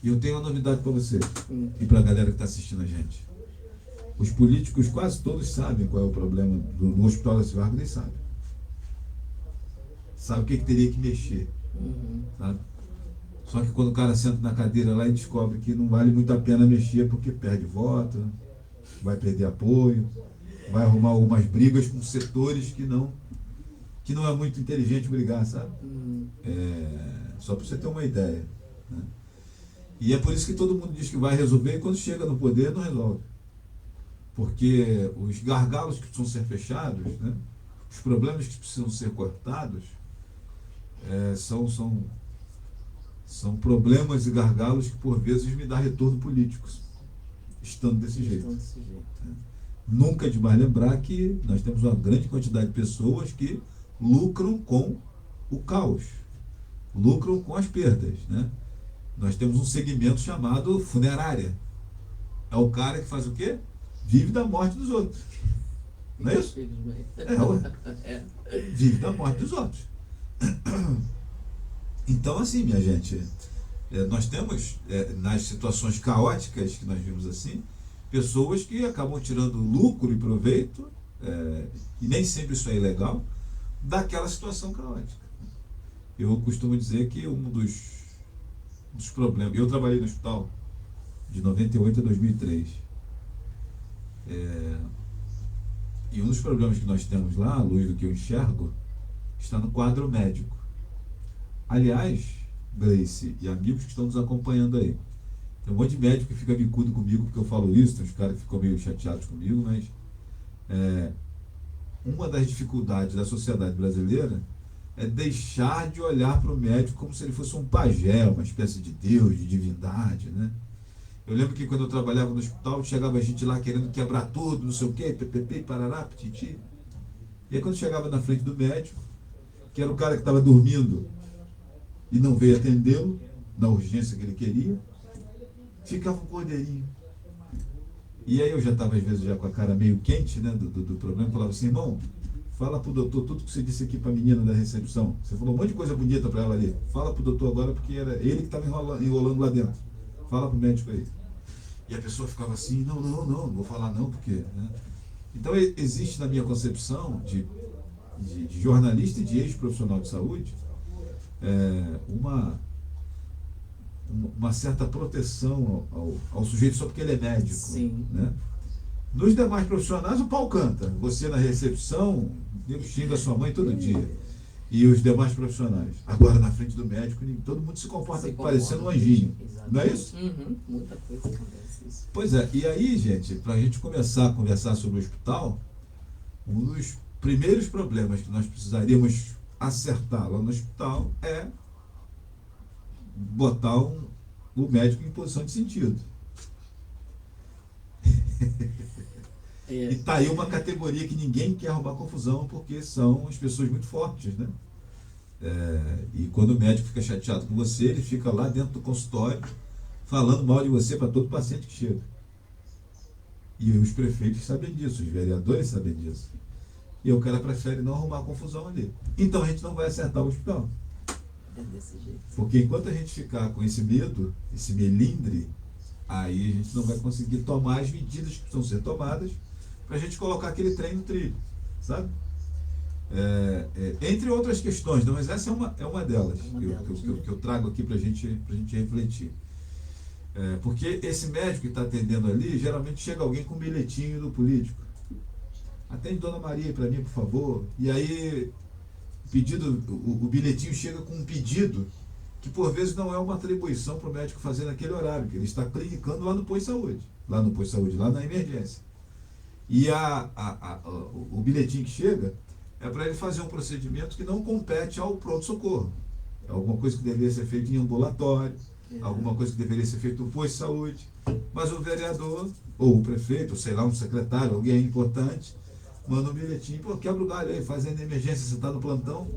E eu tenho uma novidade para você e para a galera que está assistindo a gente. Os políticos quase todos sabem qual é o problema do Hospital da Civarga, nem sabem. Sabe o que teria que mexer, sabe? Só que quando o cara senta na cadeira lá e descobre que não vale muito a pena mexer porque perde voto, vai perder apoio, vai arrumar algumas brigas com setores que não é muito inteligente brigar, sabe? Só para você ter uma ideia, né? E é por isso que todo mundo diz que vai resolver e quando chega no poder não resolve. Porque os gargalos que precisam ser fechados, né? Os problemas que precisam ser cortados, são problemas e gargalos que por vezes me dá retorno político, estando desse jeito. Nunca é demais lembrar que nós temos uma grande quantidade de pessoas que lucram com o caos, lucram com as perdas, né? Nós temos um segmento chamado funerária. É o cara que faz o quê? Vive da morte dos outros. Não é isso? Vive da morte dos outros. Então, assim, minha gente, nós temos, nas situações caóticas que nós vimos assim, pessoas que acabam tirando lucro e proveito, e nem sempre isso é ilegal, daquela situação caótica. Eu costumo dizer que um dos problemas... Eu trabalhei no hospital de 98 a 2003. E um dos problemas que nós temos lá, à luz do que eu enxergo, está no quadro médico. Aliás, Gleice e amigos que estão nos acompanhando aí, tem um monte de médico que fica bicudo comigo porque eu falo isso, tem uns caras que ficam meio chateados comigo, mas uma das dificuldades da sociedade brasileira é deixar de olhar para o médico como se ele fosse um pajé, uma espécie de Deus, de divindade, né? Eu lembro que quando eu trabalhava no hospital, chegava gente lá querendo quebrar tudo, não sei o quê, ppp, parará, pititi. E aí quando chegava na frente do médico, que era o cara que estava dormindo e não veio atendê-lo na urgência que ele queria, ficava um cordeirinho. E aí eu já estava às vezes já com a cara meio quente, né, do problema, falava assim: irmão, fala pro doutor tudo que você disse aqui para a menina da recepção. Você falou um monte de coisa bonita para ela ali. Fala pro doutor agora porque era ele que estava enrolando lá dentro. Fala pro médico aí. E a pessoa ficava assim: não vou falar não, porque... Né? Então existe na minha concepção de jornalista e de ex-profissional de saúde uma certa proteção ao sujeito só porque ele é médico. Sim. Né? Nos demais profissionais o pau canta. Você na recepção, ele xinga a sua mãe todo dia. E os demais profissionais. Agora na frente do médico, todo mundo se comporta parecendo um anjinho. Exatamente. Não é isso? Muita coisa acontece isso. Pois é, e aí, gente, para a gente começar a conversar sobre o hospital, um dos primeiros problemas que nós precisaríamos acertar lá no hospital é botar o médico em posição de sentido. E tá aí uma categoria que ninguém quer arrumar confusão, porque são as pessoas muito fortes, né? E quando o médico fica chateado com você, ele fica lá dentro do consultório falando mal de você para todo paciente que chega. E os prefeitos sabem disso, os vereadores sabem disso. E o cara prefere não arrumar confusão ali. Então a gente não vai acertar o hospital. É desse jeito. Porque enquanto a gente ficar com esse medo, esse melindre, aí a gente não vai conseguir tomar as medidas que precisam ser tomadas para a gente colocar aquele trem no trilho, sabe? Entre outras questões, não, mas essa é uma delas, que eu trago aqui para a gente refletir. Porque esse médico que está atendendo ali, geralmente chega alguém com um bilhetinho do político. Atende Dona Maria para mim, por favor. E aí o bilhetinho chega com um pedido que por vezes não é uma atribuição para o médico fazer naquele horário, que ele está clinicando lá no posto de saúde, lá na emergência. E o bilhetinho que chega é para ele fazer um procedimento que não compete ao pronto-socorro. É alguma coisa que deveria ser feita em ambulatório, alguma coisa que deveria ser feita no posto de saúde. Mas o vereador, ou o prefeito, ou sei lá, um secretário, alguém importante, manda um bilhetinho: pô, quebra o galho aí, faz aí na emergência, você está no plantão.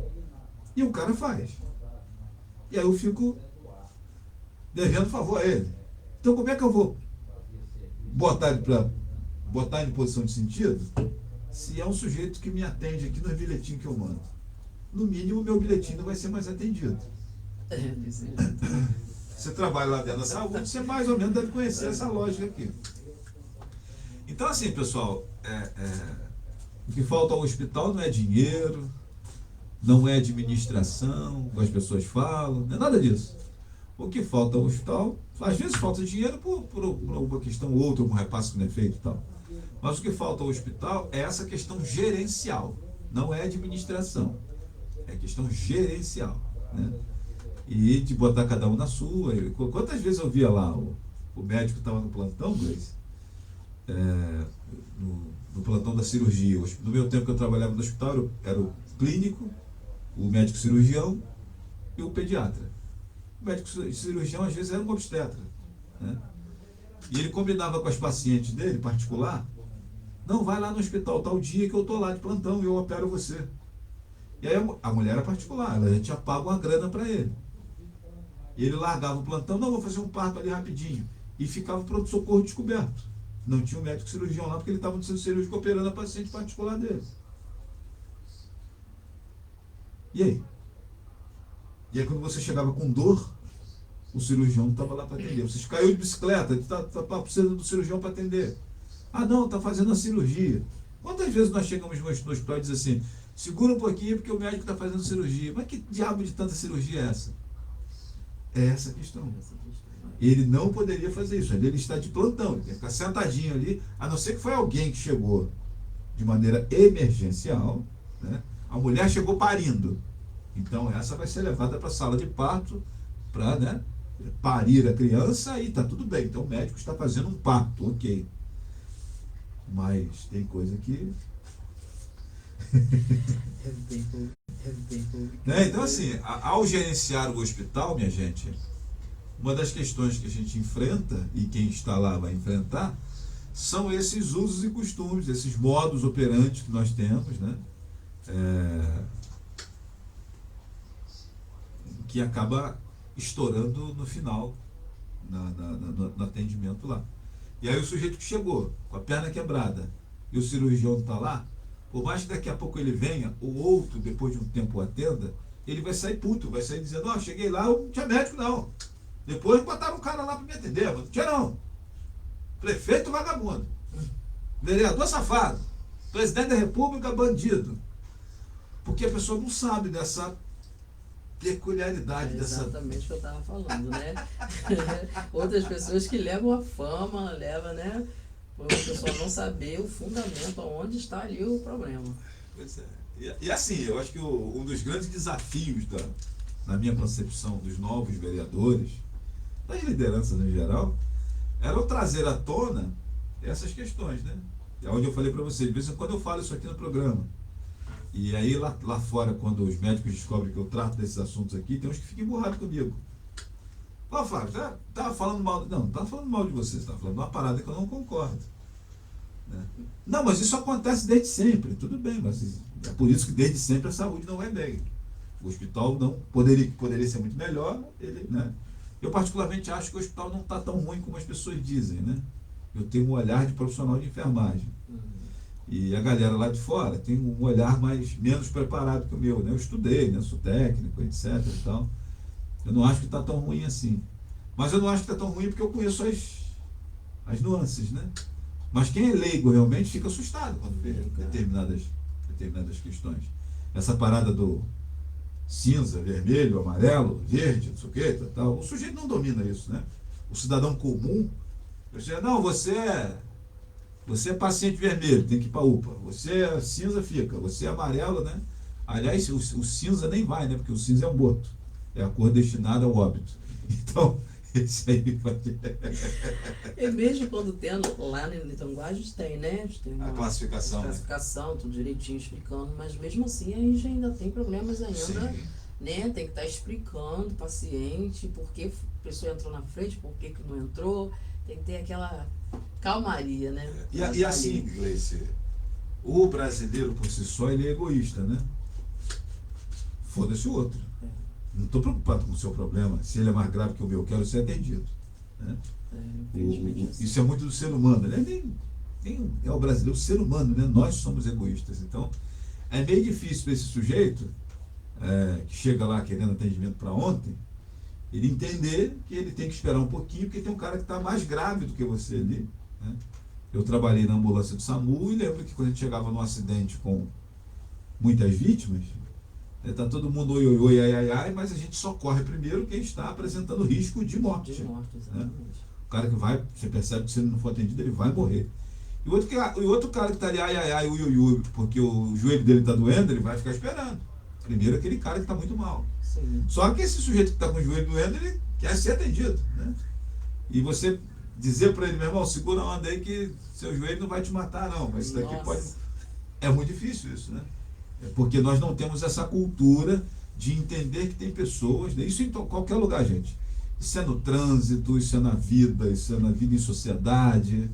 E o cara faz. E aí eu fico devendo favor a ele. Então como é que eu vou botar ele para botar em posição de sentido se é um sujeito que me atende aqui nos bilhetinhos que eu mando. No mínimo, meu bilhetinho não vai ser mais atendido. Você trabalha lá dentro da saúde, você mais ou menos deve conhecer essa lógica aqui. Então, assim, pessoal, o que falta ao hospital não é dinheiro, não é administração, como as pessoas falam, não é nada disso. O que falta ao hospital, às vezes falta dinheiro por uma questão ou outra, um repasse que não é feito e tal. Mas o que falta ao hospital é essa questão gerencial, não é administração, é questão gerencial, né? E de botar cada um na sua. Quantas vezes eu via lá o médico estava no plantão, Gleice, no plantão da cirurgia. No meu tempo que eu trabalhava no hospital, era o clínico, o médico cirurgião e o pediatra. O médico cirurgião às vezes era um obstetra, né? E ele combinava com as pacientes dele, particular, não, vai lá no hospital tal dia que eu estou lá de plantão e eu opero você. E aí a mulher era particular, ela já tinha pago uma grana para ele. E ele largava o plantão, não, vou fazer um parto ali rapidinho. E ficava o pronto-socorro descoberto. Não tinha um médico cirurgião lá, porque ele estava no centro cirúrgico operando a paciente particular dele. E aí? E aí quando você chegava com dor, o cirurgião não estava lá para atender. Você caiu de bicicleta, precisa do cirurgião para atender. Ah não, está fazendo a cirurgia. Quantas vezes nós chegamos no hospital e dizemos assim, segura um pouquinho porque o médico está fazendo cirurgia. Mas que diabo de tanta cirurgia é essa? É essa a questão. Ele não poderia fazer isso. Ele está de plantão, ele tem que ficar sentadinho ali, a não ser que foi alguém que chegou de maneira emergencial, né? A mulher chegou parindo. Então essa vai ser levada para a sala de parto para, né, parir a criança e está tudo bem. Então o médico está fazendo um parto, ok. Mas tem coisa que... né? Então assim, ao gerenciar o hospital, minha gente, uma das questões que a gente enfrenta, e quem está lá vai enfrentar, são esses usos e costumes, esses modos operantes que nós temos, né? Que acaba estourando no final, no atendimento lá. E aí o sujeito que chegou com a perna quebrada e o cirurgião está lá, por mais que daqui a pouco ele venha, o outro, depois de um tempo, o atenda, ele vai sair puto, vai sair dizendo, ó, cheguei lá, não tinha médico não. Depois botaram um cara lá para me atender, mas não tinha não. Prefeito vagabundo, vereador safado, presidente da república bandido. Porque a pessoa não sabe dessa peculiaridade dessa... Exatamente o que eu estava falando, né? Outras pessoas que levam a fama, levam, né? Por a pessoa não saber o fundamento, onde está ali o problema. Pois é. E assim, eu acho que um dos grandes desafios na minha concepção dos novos vereadores, das lideranças em geral, era o trazer à tona essas questões, né? É onde eu falei para vocês, de vez em quando eu falo isso aqui no programa. E aí lá fora, quando os médicos descobrem que eu trato desses assuntos aqui, tem uns que ficam emburrados comigo. Ó, Fábio, tava falando mal... Não estava falando mal de você, estava falando uma parada que eu não concordo. Né? Não, mas isso acontece desde sempre. Tudo bem, mas é por isso que desde sempre a saúde não é bem. O hospital não poderia ser muito melhor, né? Eu particularmente acho que o hospital não está tão ruim como as pessoas dizem, né? Eu tenho um olhar de profissional de enfermagem. E a galera lá de fora tem um olhar menos preparado que o meu, né? Eu estudei, né? Sou técnico, etc. e tal. Eu não acho que está tão ruim assim. Mas eu não acho que está tão ruim porque eu conheço as nuances, né? Mas quem é leigo realmente fica assustado quando vê determinadas questões. Essa parada do cinza, vermelho, amarelo, verde, não sei o que, tal. O sujeito não domina isso, né? O cidadão comum, não, você é paciente vermelho, tem que ir para a UPA. Você é cinza, fica. Você é amarelo, né? Aliás, o cinza nem vai, né? Porque o cinza é um boto. É a cor destinada ao óbito. Então, esse aí vai... E mesmo quando tem lá no Litanguagens tem, né? Tem uma classificação. Classificação, tudo direitinho explicando, mas mesmo assim a gente ainda tem problemas ainda. Sim. Né? Tem que estar explicando o paciente por que a pessoa entrou na frente, por que não entrou. Tem que ter aquela calmaria, né? E assim, Gleice, o brasileiro por si só, ele é egoísta, né? Foda-se o outro. Não estou preocupado com o seu problema. Se ele é mais grave que o meu, eu quero ser atendido. Né? Isso é muito do ser humano. Ele Quem é o brasileiro? O ser humano, né? Nós somos egoístas. Então, é meio difícil para esse sujeito que chega lá querendo atendimento para ontem, ele entender que ele tem que esperar um pouquinho, porque tem um cara que está mais grave do que você ali, né? Eu trabalhei na ambulância do SAMU e lembro que quando a gente chegava num acidente com muitas vítimas, tá todo mundo oi, oi, oi, ai, ai, ai, mas a gente só corre primeiro quem está apresentando risco de morte. De morte, exatamente. Né? O cara que vai, você percebe que se ele não for atendido, ele vai morrer. E o outro cara que está ali, ai, ai, ai, ui, ui, ui, porque o joelho dele está doendo, ele vai ficar esperando. Primeiro aquele cara que está muito mal. Sim. Só que esse sujeito que está com o joelho doendo, ele quer ser atendido. Né? E você dizer para ele, meu irmão, segura a onda aí que seu joelho não vai te matar, não. Mas isso daqui pode... É muito difícil isso, né? Porque nós não temos essa cultura de entender que tem pessoas, né? Isso em qualquer lugar, gente. Isso é no trânsito, isso é na vida em sociedade.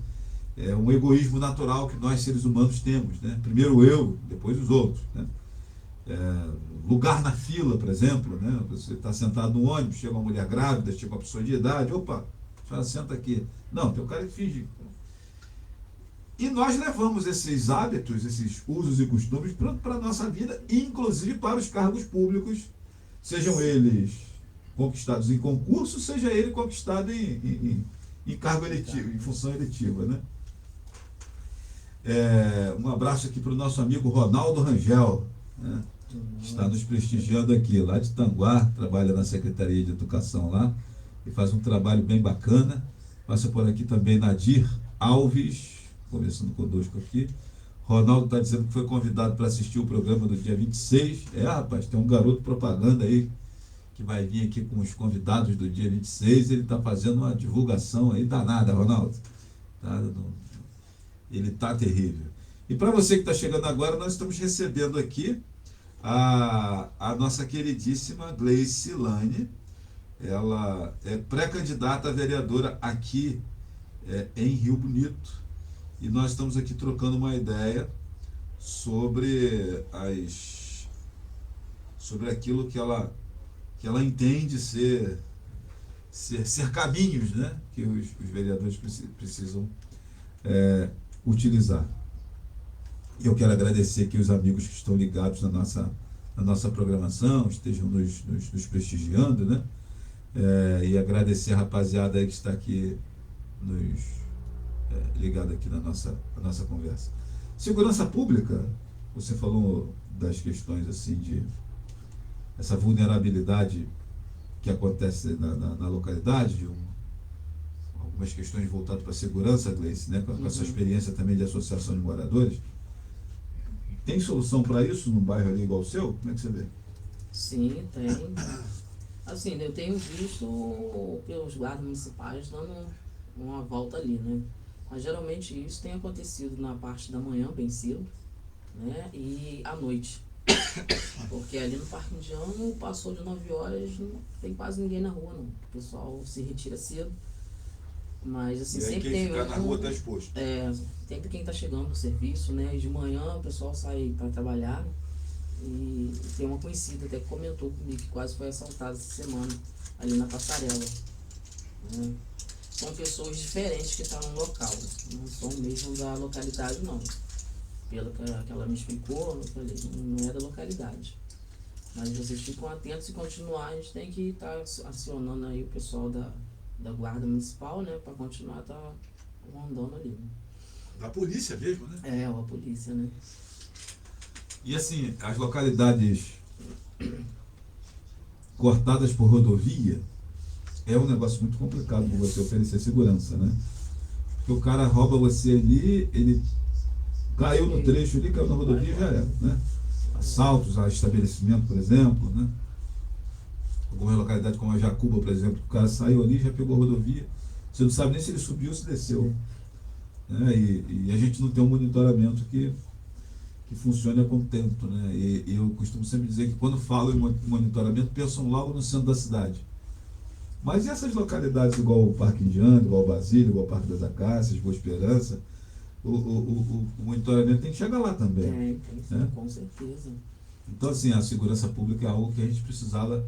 É um egoísmo natural que nós seres humanos temos, né? Primeiro eu, depois os outros, né? Lugar na fila, por exemplo, né? Você está sentado no ônibus, chega uma mulher grávida, chega uma pessoa de idade, opa, a senhora senta aqui. Não, tem um cara que finge. E nós levamos esses hábitos, esses usos e costumes para a nossa vida, inclusive para os cargos públicos, sejam eles conquistados em concurso, seja ele conquistado em cargo eletivo, em função eletiva, né? Um abraço aqui para o nosso amigo Ronaldo Rangel, né? Está nos prestigiando aqui, lá de Tanguá, trabalha na Secretaria de Educação lá, e faz um trabalho bem bacana. Passa por aqui também Nadir Alves, conversando conosco aqui. Ronaldo está dizendo que foi convidado para assistir o programa do dia 26. Rapaz, tem um garoto propaganda aí que vai vir aqui com os convidados do dia 26. Ele está fazendo uma divulgação aí danada, Ronaldo. Ele está terrível. E para você que está chegando agora, nós estamos recebendo aqui a nossa queridíssima Gleice Lane. Ela é pré-candidata a vereadora aqui em Rio Bonito. E nós estamos aqui trocando uma ideia sobre aquilo que ela entende ser caminhos, né, que os vereadores precisam utilizar. E eu quero agradecer aqui os amigos que estão ligados na nossa programação, estejam nos prestigiando, né? E agradecer a rapaziada aí que está aqui ligado aqui na nossa conversa. Segurança pública, você falou das questões assim de essa vulnerabilidade que acontece na localidade, de algumas questões voltadas para a segurança, Gleice, né? Com a sua experiência também de associação de moradores. Tem solução para isso num bairro ali igual o seu? Como é que você vê? Sim, tem. Assim, eu tenho visto os guardas municipais dando uma volta ali, né? Mas geralmente isso tem acontecido na parte da manhã, bem cedo, né? E à noite. Porque ali no Parque Indiano, passou de 9 horas, não tem quase ninguém na rua, não. O pessoal se retira cedo. Mas assim, e aí sempre quem tem ficar na rua está exposto. Sempre quem está chegando do serviço, né? E de manhã o pessoal sai para trabalhar. E tem uma conhecida até que comentou comigo que quase foi assaltada essa semana ali na passarela, né? São pessoas diferentes que estão no local, não são mesmo da localidade, não. Pelo que ela me explicou, eu falei, não é da localidade. Mas vocês ficam atentos e continuar, a gente tem que estar acionando aí o pessoal da guarda municipal, né, para continuar andando ali. Da polícia mesmo, né? A polícia, né? E assim, as localidades cortadas por rodovia é um negócio muito complicado para você oferecer segurança, né? Porque o cara rouba você ali, ele caiu no trecho ali, caiu na rodovia e já era, né? Assaltos a estabelecimento, por exemplo, né? Algumas localidades como a Jacuba, por exemplo, o cara saiu ali, já pegou a rodovia, você não sabe nem se ele subiu ou se desceu, né? E a gente não tem um monitoramento que funcione a contento, né? E eu costumo sempre dizer que quando falo em monitoramento, pensam logo no centro da cidade. Mas e essas localidades igual o Parque Indiano, igual o Basílio, igual o Parque das Acácias, Boa Esperança, o monitoramento tem que chegar lá também. Tem, né? Com certeza. Então, assim, a segurança pública é algo que a gente precisava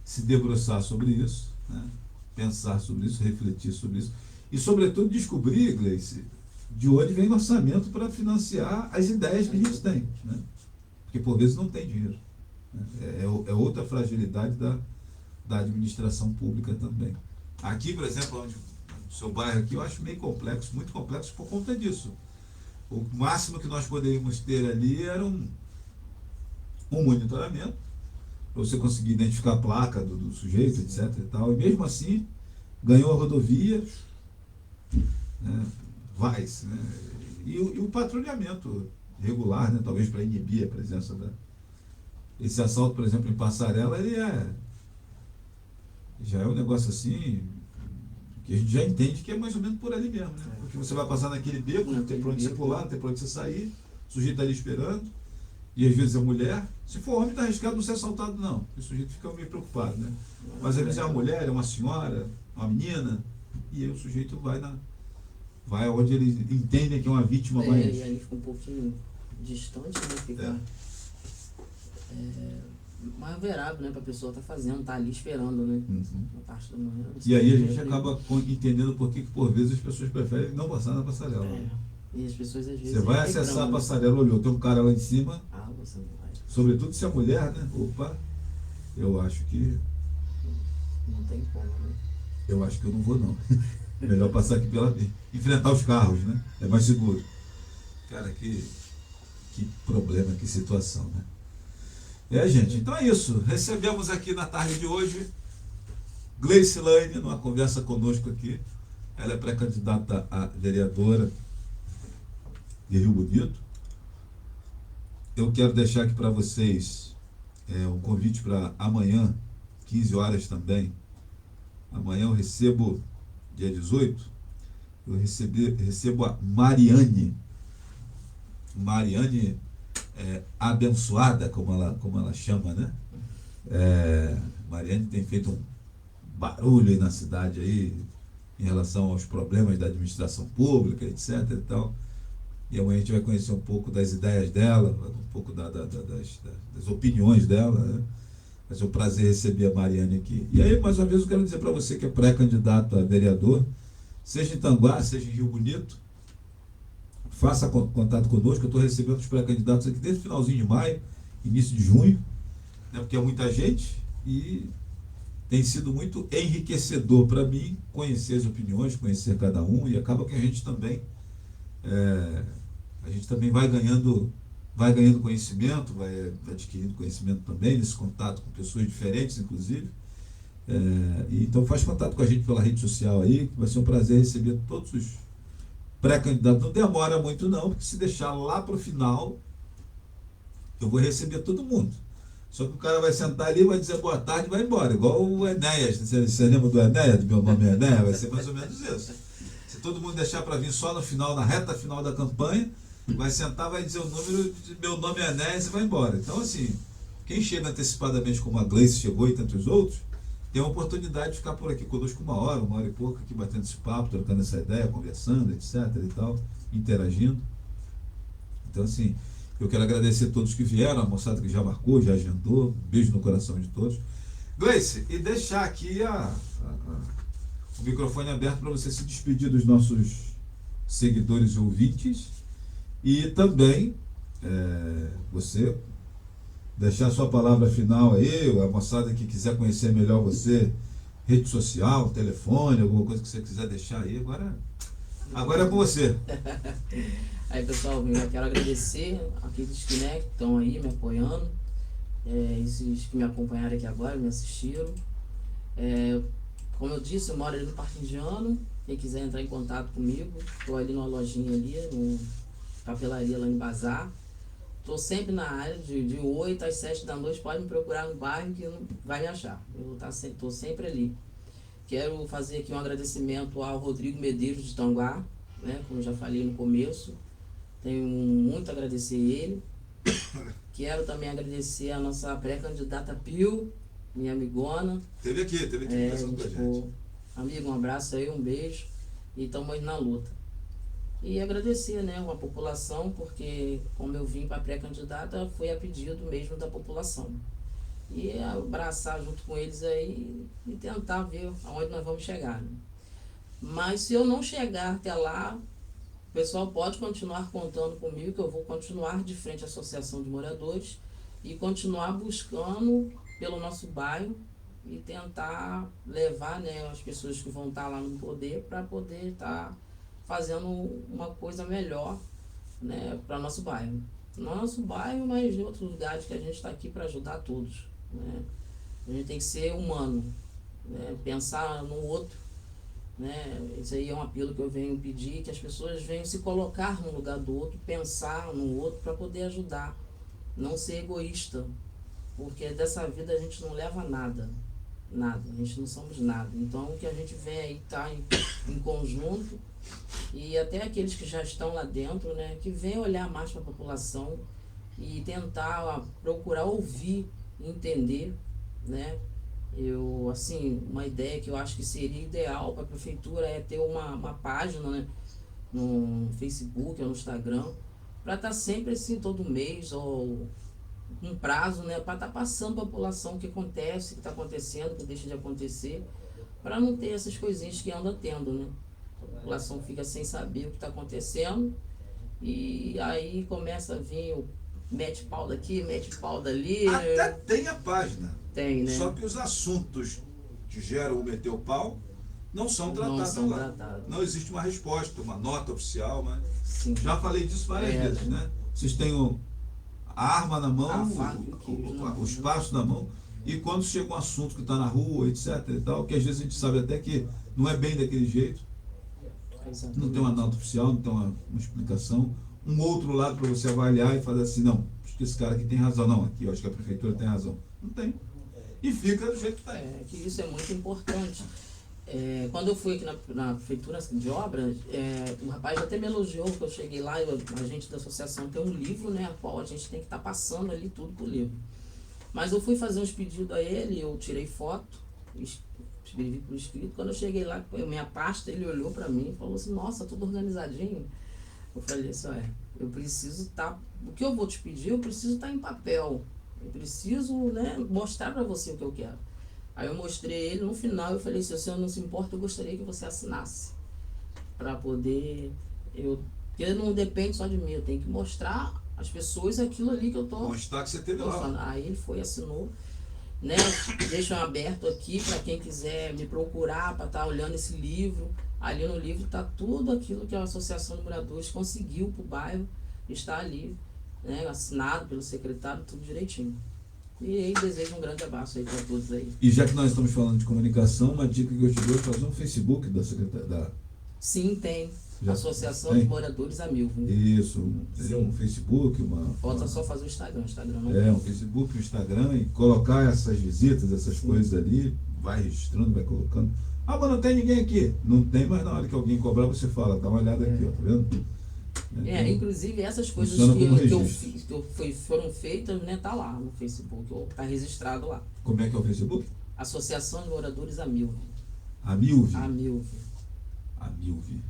se debruçar sobre isso, né? Pensar sobre isso, refletir sobre isso. E, sobretudo, descobrir, Gleice, de onde vem o orçamento para financiar as ideias que a gente tem, né? Porque por vezes não tem dinheiro, né? É outra fragilidade da administração pública também. Aqui, por exemplo, onde, no seu bairro aqui, eu acho meio complexo, muito complexo por conta disso. O máximo que nós poderíamos ter ali era um monitoramento, para você conseguir identificar a placa do sujeito, etc. e tal. E mesmo assim, ganhou a rodovia, né? Né? E o patrulhamento regular, né? Talvez para inibir a presença esse assalto, por exemplo, em Passarela, ele já é um negócio assim que a gente já entende que é mais ou menos por ali mesmo, né? Porque você vai passar naquele beco, não tem para onde você pular, não tem para onde você sair, o sujeito está ali esperando, e às vezes é mulher. Se for homem, está arriscado não ser assaltado, não. O sujeito fica meio preocupado, né? Mas às vezes é uma mulher, é uma senhora, uma menina, e aí o sujeito vai onde eles entendem que é uma vítima mais... E aí fica um pouquinho distante, né? Fica mais vulnerável, né? Para a pessoa estar fazendo, tá ali esperando, né? Na parte da manhã. E aí a gente acaba entendendo por que por vezes as pessoas preferem não passar na passarela. E as pessoas às vezes... Você vai acessar a passarela, olhou, tem um cara lá em cima. Você não vai. Sobretudo se é mulher, né? Opa, eu acho que... Não tem como, né? Eu acho que eu não vou, não. Melhor passar aqui enfrentar os carros, né? É mais seguro. Cara, que problema, que situação, né? Gente, então é isso. Recebemos aqui na tarde de hoje Gleice Lane, numa conversa conosco aqui. Ela é pré-candidata a vereadora de Rio Bonito. Eu quero deixar aqui para vocês um convite para amanhã, 15 horas também. Amanhã eu recebo, dia 18, eu recebo a Mariane. Mariane abençoada, como ela chama, né? Mariane tem feito um barulho aí na cidade aí, em relação aos problemas da administração pública, etc. e tal. E amanhã a gente vai conhecer um pouco das ideias dela, um pouco das opiniões dela, né? Vai ser um prazer receber a Mariane aqui. E aí, mais uma vez, eu quero dizer para você que é pré-candidato a vereador, seja em Tanguá, seja em Rio Bonito, faça contato conosco. Eu estou recebendo os pré-candidatos aqui desde o finalzinho de maio, início de junho, né? Porque é muita gente e tem sido muito enriquecedor para mim conhecer as opiniões, conhecer cada um, e acaba que a gente também vai ganhando conhecimento, vai adquirindo conhecimento também, nesse contato com pessoas diferentes, inclusive. Então faz contato com a gente pela rede social aí, que vai ser um prazer receber todos os pré-candidatos. Não demora muito não, porque se deixar lá para o final, eu vou receber todo mundo. Só que o cara vai sentar ali, vai dizer boa tarde e vai embora, igual o Enéas. Você lembra do Enéas, do meu nome é Enéas? Vai ser mais ou menos isso. Se todo mundo deixar para vir só no final, na reta final da campanha, vai sentar, vai dizer o número de meu nome é Enéas e vai embora. Então, assim, quem chega antecipadamente, como a Gleice chegou e tantos outros, tem a oportunidade de ficar por aqui conosco uma hora e pouco, aqui batendo esse papo, trocando essa ideia, conversando, etc. e tal, interagindo. Então, assim, eu quero agradecer a todos que vieram, a moçada que já marcou, já agendou. Um beijo no coração de todos. Gleice, e deixar aqui o microfone aberto para você se despedir dos nossos seguidores e ouvintes. E também você deixar a sua palavra final aí, a moçada que quiser conhecer melhor você, rede social, telefone, alguma coisa que você quiser deixar aí, agora é com você. Aí, pessoal, eu quero agradecer aqueles que estão aí me apoiando, esses que me acompanharam aqui agora, me assistiram. Como eu disse, eu moro ali no Parque Indiano. Quem quiser entrar em contato comigo, estou ali numa lojinha ali, no papelaria lá em Bazar. Estou sempre na área, de 8 às 7 da noite, pode me procurar no bairro que não vai me achar. Eu estou sempre ali. Quero fazer aqui um agradecimento ao Rodrigo Medeiros de Tanguá, né, como eu já falei no começo. Tenho muito a agradecer ele. Quero também agradecer a nossa pré-candidata Pio, minha amigona. Teve aqui conversando com a gente. Amigo, um abraço aí, um beijo. E estamos na luta. E agradecer, né, a população, porque como eu vim para pré-candidata, foi a pedido mesmo da população. E abraçar junto com eles aí e tentar ver aonde nós vamos chegar, né? Mas se eu não chegar até lá, O pessoal pode continuar contando comigo, que eu vou continuar de frente à Associação de Moradores e continuar buscando pelo nosso bairro e tentar levar, né, as pessoas que vão estar lá no poder para poder estar fazendo uma coisa melhor, né, para nosso bairro. Nosso bairro, mas em outros lugares que a gente está aqui para ajudar todos, né? A gente tem que ser humano, né, pensar no outro, né? Isso aí é um apelo que eu venho pedir, que as pessoas venham se colocar no lugar do outro, pensar no outro para poder ajudar, não ser egoísta, porque dessa vida a gente não leva nada, a gente não somos nada. Então o que a gente vem aí tá em conjunto, e até aqueles que já estão lá dentro, né, que venham olhar mais para a população e tentar procurar ouvir, entender, né. Eu, assim, uma ideia que eu acho que seria ideal para a prefeitura é ter uma página, né, no Facebook ou no Instagram, para estar sempre assim, todo mês ou um prazo, né, para estar passando para a população o que acontece, o que está acontecendo, o que deixa de acontecer, para não ter essas coisinhas que anda tendo, né. A população fica sem saber o que está acontecendo e aí começa a vir o mete pau daqui, mete pau dali. Até tem a página. Tem, né? Só que os assuntos que geram o meter o pau não são tratados lá. Não existe uma resposta, uma nota oficial, mas Sim. já falei disso várias vezes, né? Vocês têm a arma na mão, o espaço na mão, e quando chega um assunto que está na rua, etc e tal, que às vezes a gente sabe até que não é bem daquele jeito, não tem uma nota oficial, não tem uma explicação, um outro lado para você avaliar e fazer assim, não, acho que esse cara aqui tem razão, não, aqui eu acho que a prefeitura tem razão. Não tem. E fica do jeito que está. Que isso é muito importante. Quando eu fui aqui na prefeitura de obras, o rapaz até me elogiou, que eu cheguei lá, a gente da associação tem um livro, né, a qual a gente tem que estar passando ali tudo pro livro. Mas eu fui fazer uns pedidos a ele, eu tirei foto, escrevi por escrito. Quando eu cheguei lá, minha pasta, ele olhou para mim e falou assim, nossa, tudo organizadinho. Eu falei assim, eu preciso estar, o que eu vou te pedir, eu preciso estar em papel. Eu preciso, né, mostrar para você o que eu quero. Aí eu mostrei ele, no final eu falei, se o senhor não se importa, eu gostaria que você assinasse. Para poder, porque não depende só de mim, eu tenho que mostrar às pessoas aquilo ali que eu tô mostrar que você teve lá. Aí ele foi, assinou, né, deixam aberto aqui para quem quiser me procurar, para estar olhando esse livro. Ali no livro está tudo aquilo que a Associação de Moradores conseguiu para o bairro, está ali, né, assinado pelo secretário, tudo direitinho. E aí desejo um grande abraço aí para todos aí. E já que nós estamos falando de comunicação, uma dica que eu te dou é fazer um Facebook da secretaria. Sim, tem. Já Associação tem? de Moradores a Milvio. Isso, um Facebook, Falta só fazer o Instagram, um Facebook, um Instagram, e colocar essas visitas, essas coisas ali, vai registrando, vai colocando. Ah, mas não tem ninguém aqui. Não tem, mas na hora que alguém cobrar, você fala, dá uma olhada aqui, ó, tá vendo? Inclusive essas coisas que foram feitas, né, tá lá no Facebook, ou tá registrado lá. Como é que é o Facebook? Associação de Moradores a Milvio. A Milvio. A Milvio. A Milvio.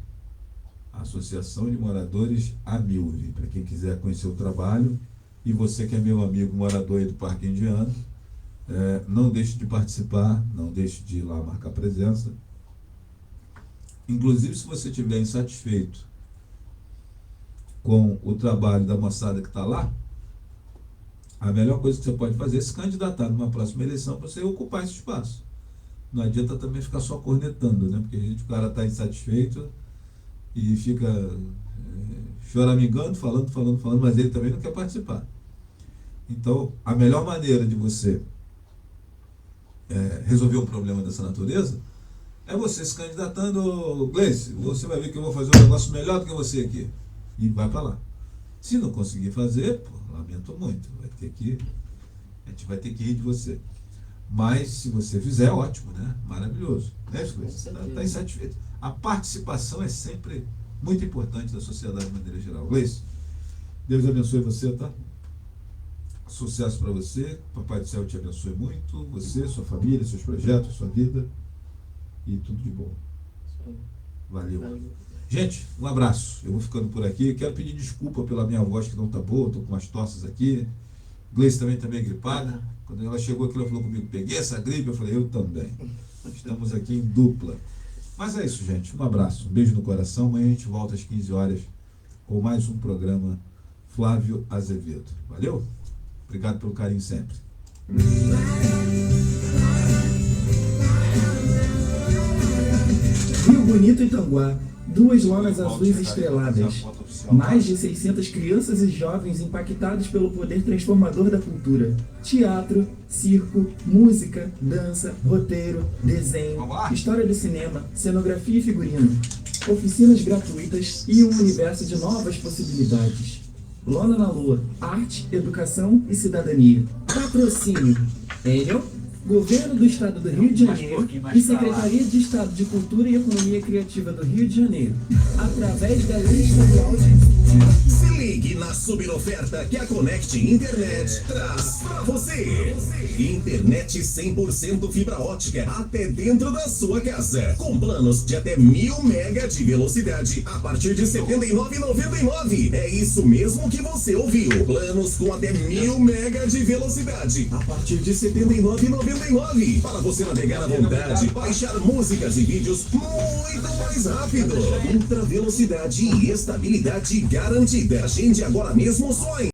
Associação de Moradores a Milvio. Para quem quiser conhecer o trabalho, e você que é meu amigo morador aí do Parque Indiano, não deixe de participar, não deixe de ir lá marcar presença. Inclusive, se você estiver insatisfeito com o trabalho da moçada que está lá, a melhor coisa que você pode fazer é se candidatar numa próxima eleição para você ocupar esse espaço. Não adianta também ficar só cornetando, né? Porque o cara está insatisfeito e fica choramingando, falando, mas ele também não quer participar. Então, a melhor maneira de você resolver um problema dessa natureza é você se candidatando. Gleice, você vai ver que eu vou fazer um negócio melhor do que você aqui. E vai para lá. Se não conseguir fazer, lamento muito, a gente vai ter que rir de você. Mas se você fizer, ótimo, né? Maravilhoso. Né, Gleice? Está insatisfeito. A participação é sempre muito importante da sociedade de maneira geral. Gleice, Deus abençoe você, tá? Sucesso para você, Papai do Céu te abençoe muito, você, sua família, seus projetos, sua vida, e tudo de bom. Valeu. Gente, um abraço. Eu vou ficando por aqui. Quero pedir desculpa pela minha voz que não está boa, estou com umas tossas aqui. Gleice também está meio gripada. Quando ela chegou aqui, ela falou comigo, peguei essa gripe, eu falei, eu também. Estamos aqui em dupla. Mas é isso, gente. Um abraço, um beijo no coração. Amanhã a gente volta às 15 horas com mais um programa Flávio Azevedo. Valeu? Obrigado pelo carinho sempre. Rio Bonito, Itanguá. 2 lonas azuis estreladas. Mais de 600 crianças e jovens impactados pelo poder transformador da cultura. Teatro, circo, música, dança, roteiro, desenho, história do cinema, cenografia e figurino. Oficinas gratuitas e um universo de novas possibilidades. Lona na Lua. Arte, educação e cidadania. Patrocínio. Enel, Governo do Estado do Rio de Janeiro e Secretaria de Estado de Cultura e Economia Criativa do Rio de Janeiro, através da Lei Estadual de... Se ligue na superoferta que a Connect Internet traz pra você. Internet 100% fibra ótica até dentro da sua casa. Com planos de até 1000 mega de velocidade a partir de R$ 79,99. É isso mesmo que você ouviu. Planos com até 1000 mega de velocidade a partir de R$ 79,99. Para você navegar à vontade, baixar músicas e vídeos muito mais rápido. Ultra velocidade e estabilidade garantida. Agende agora mesmo só em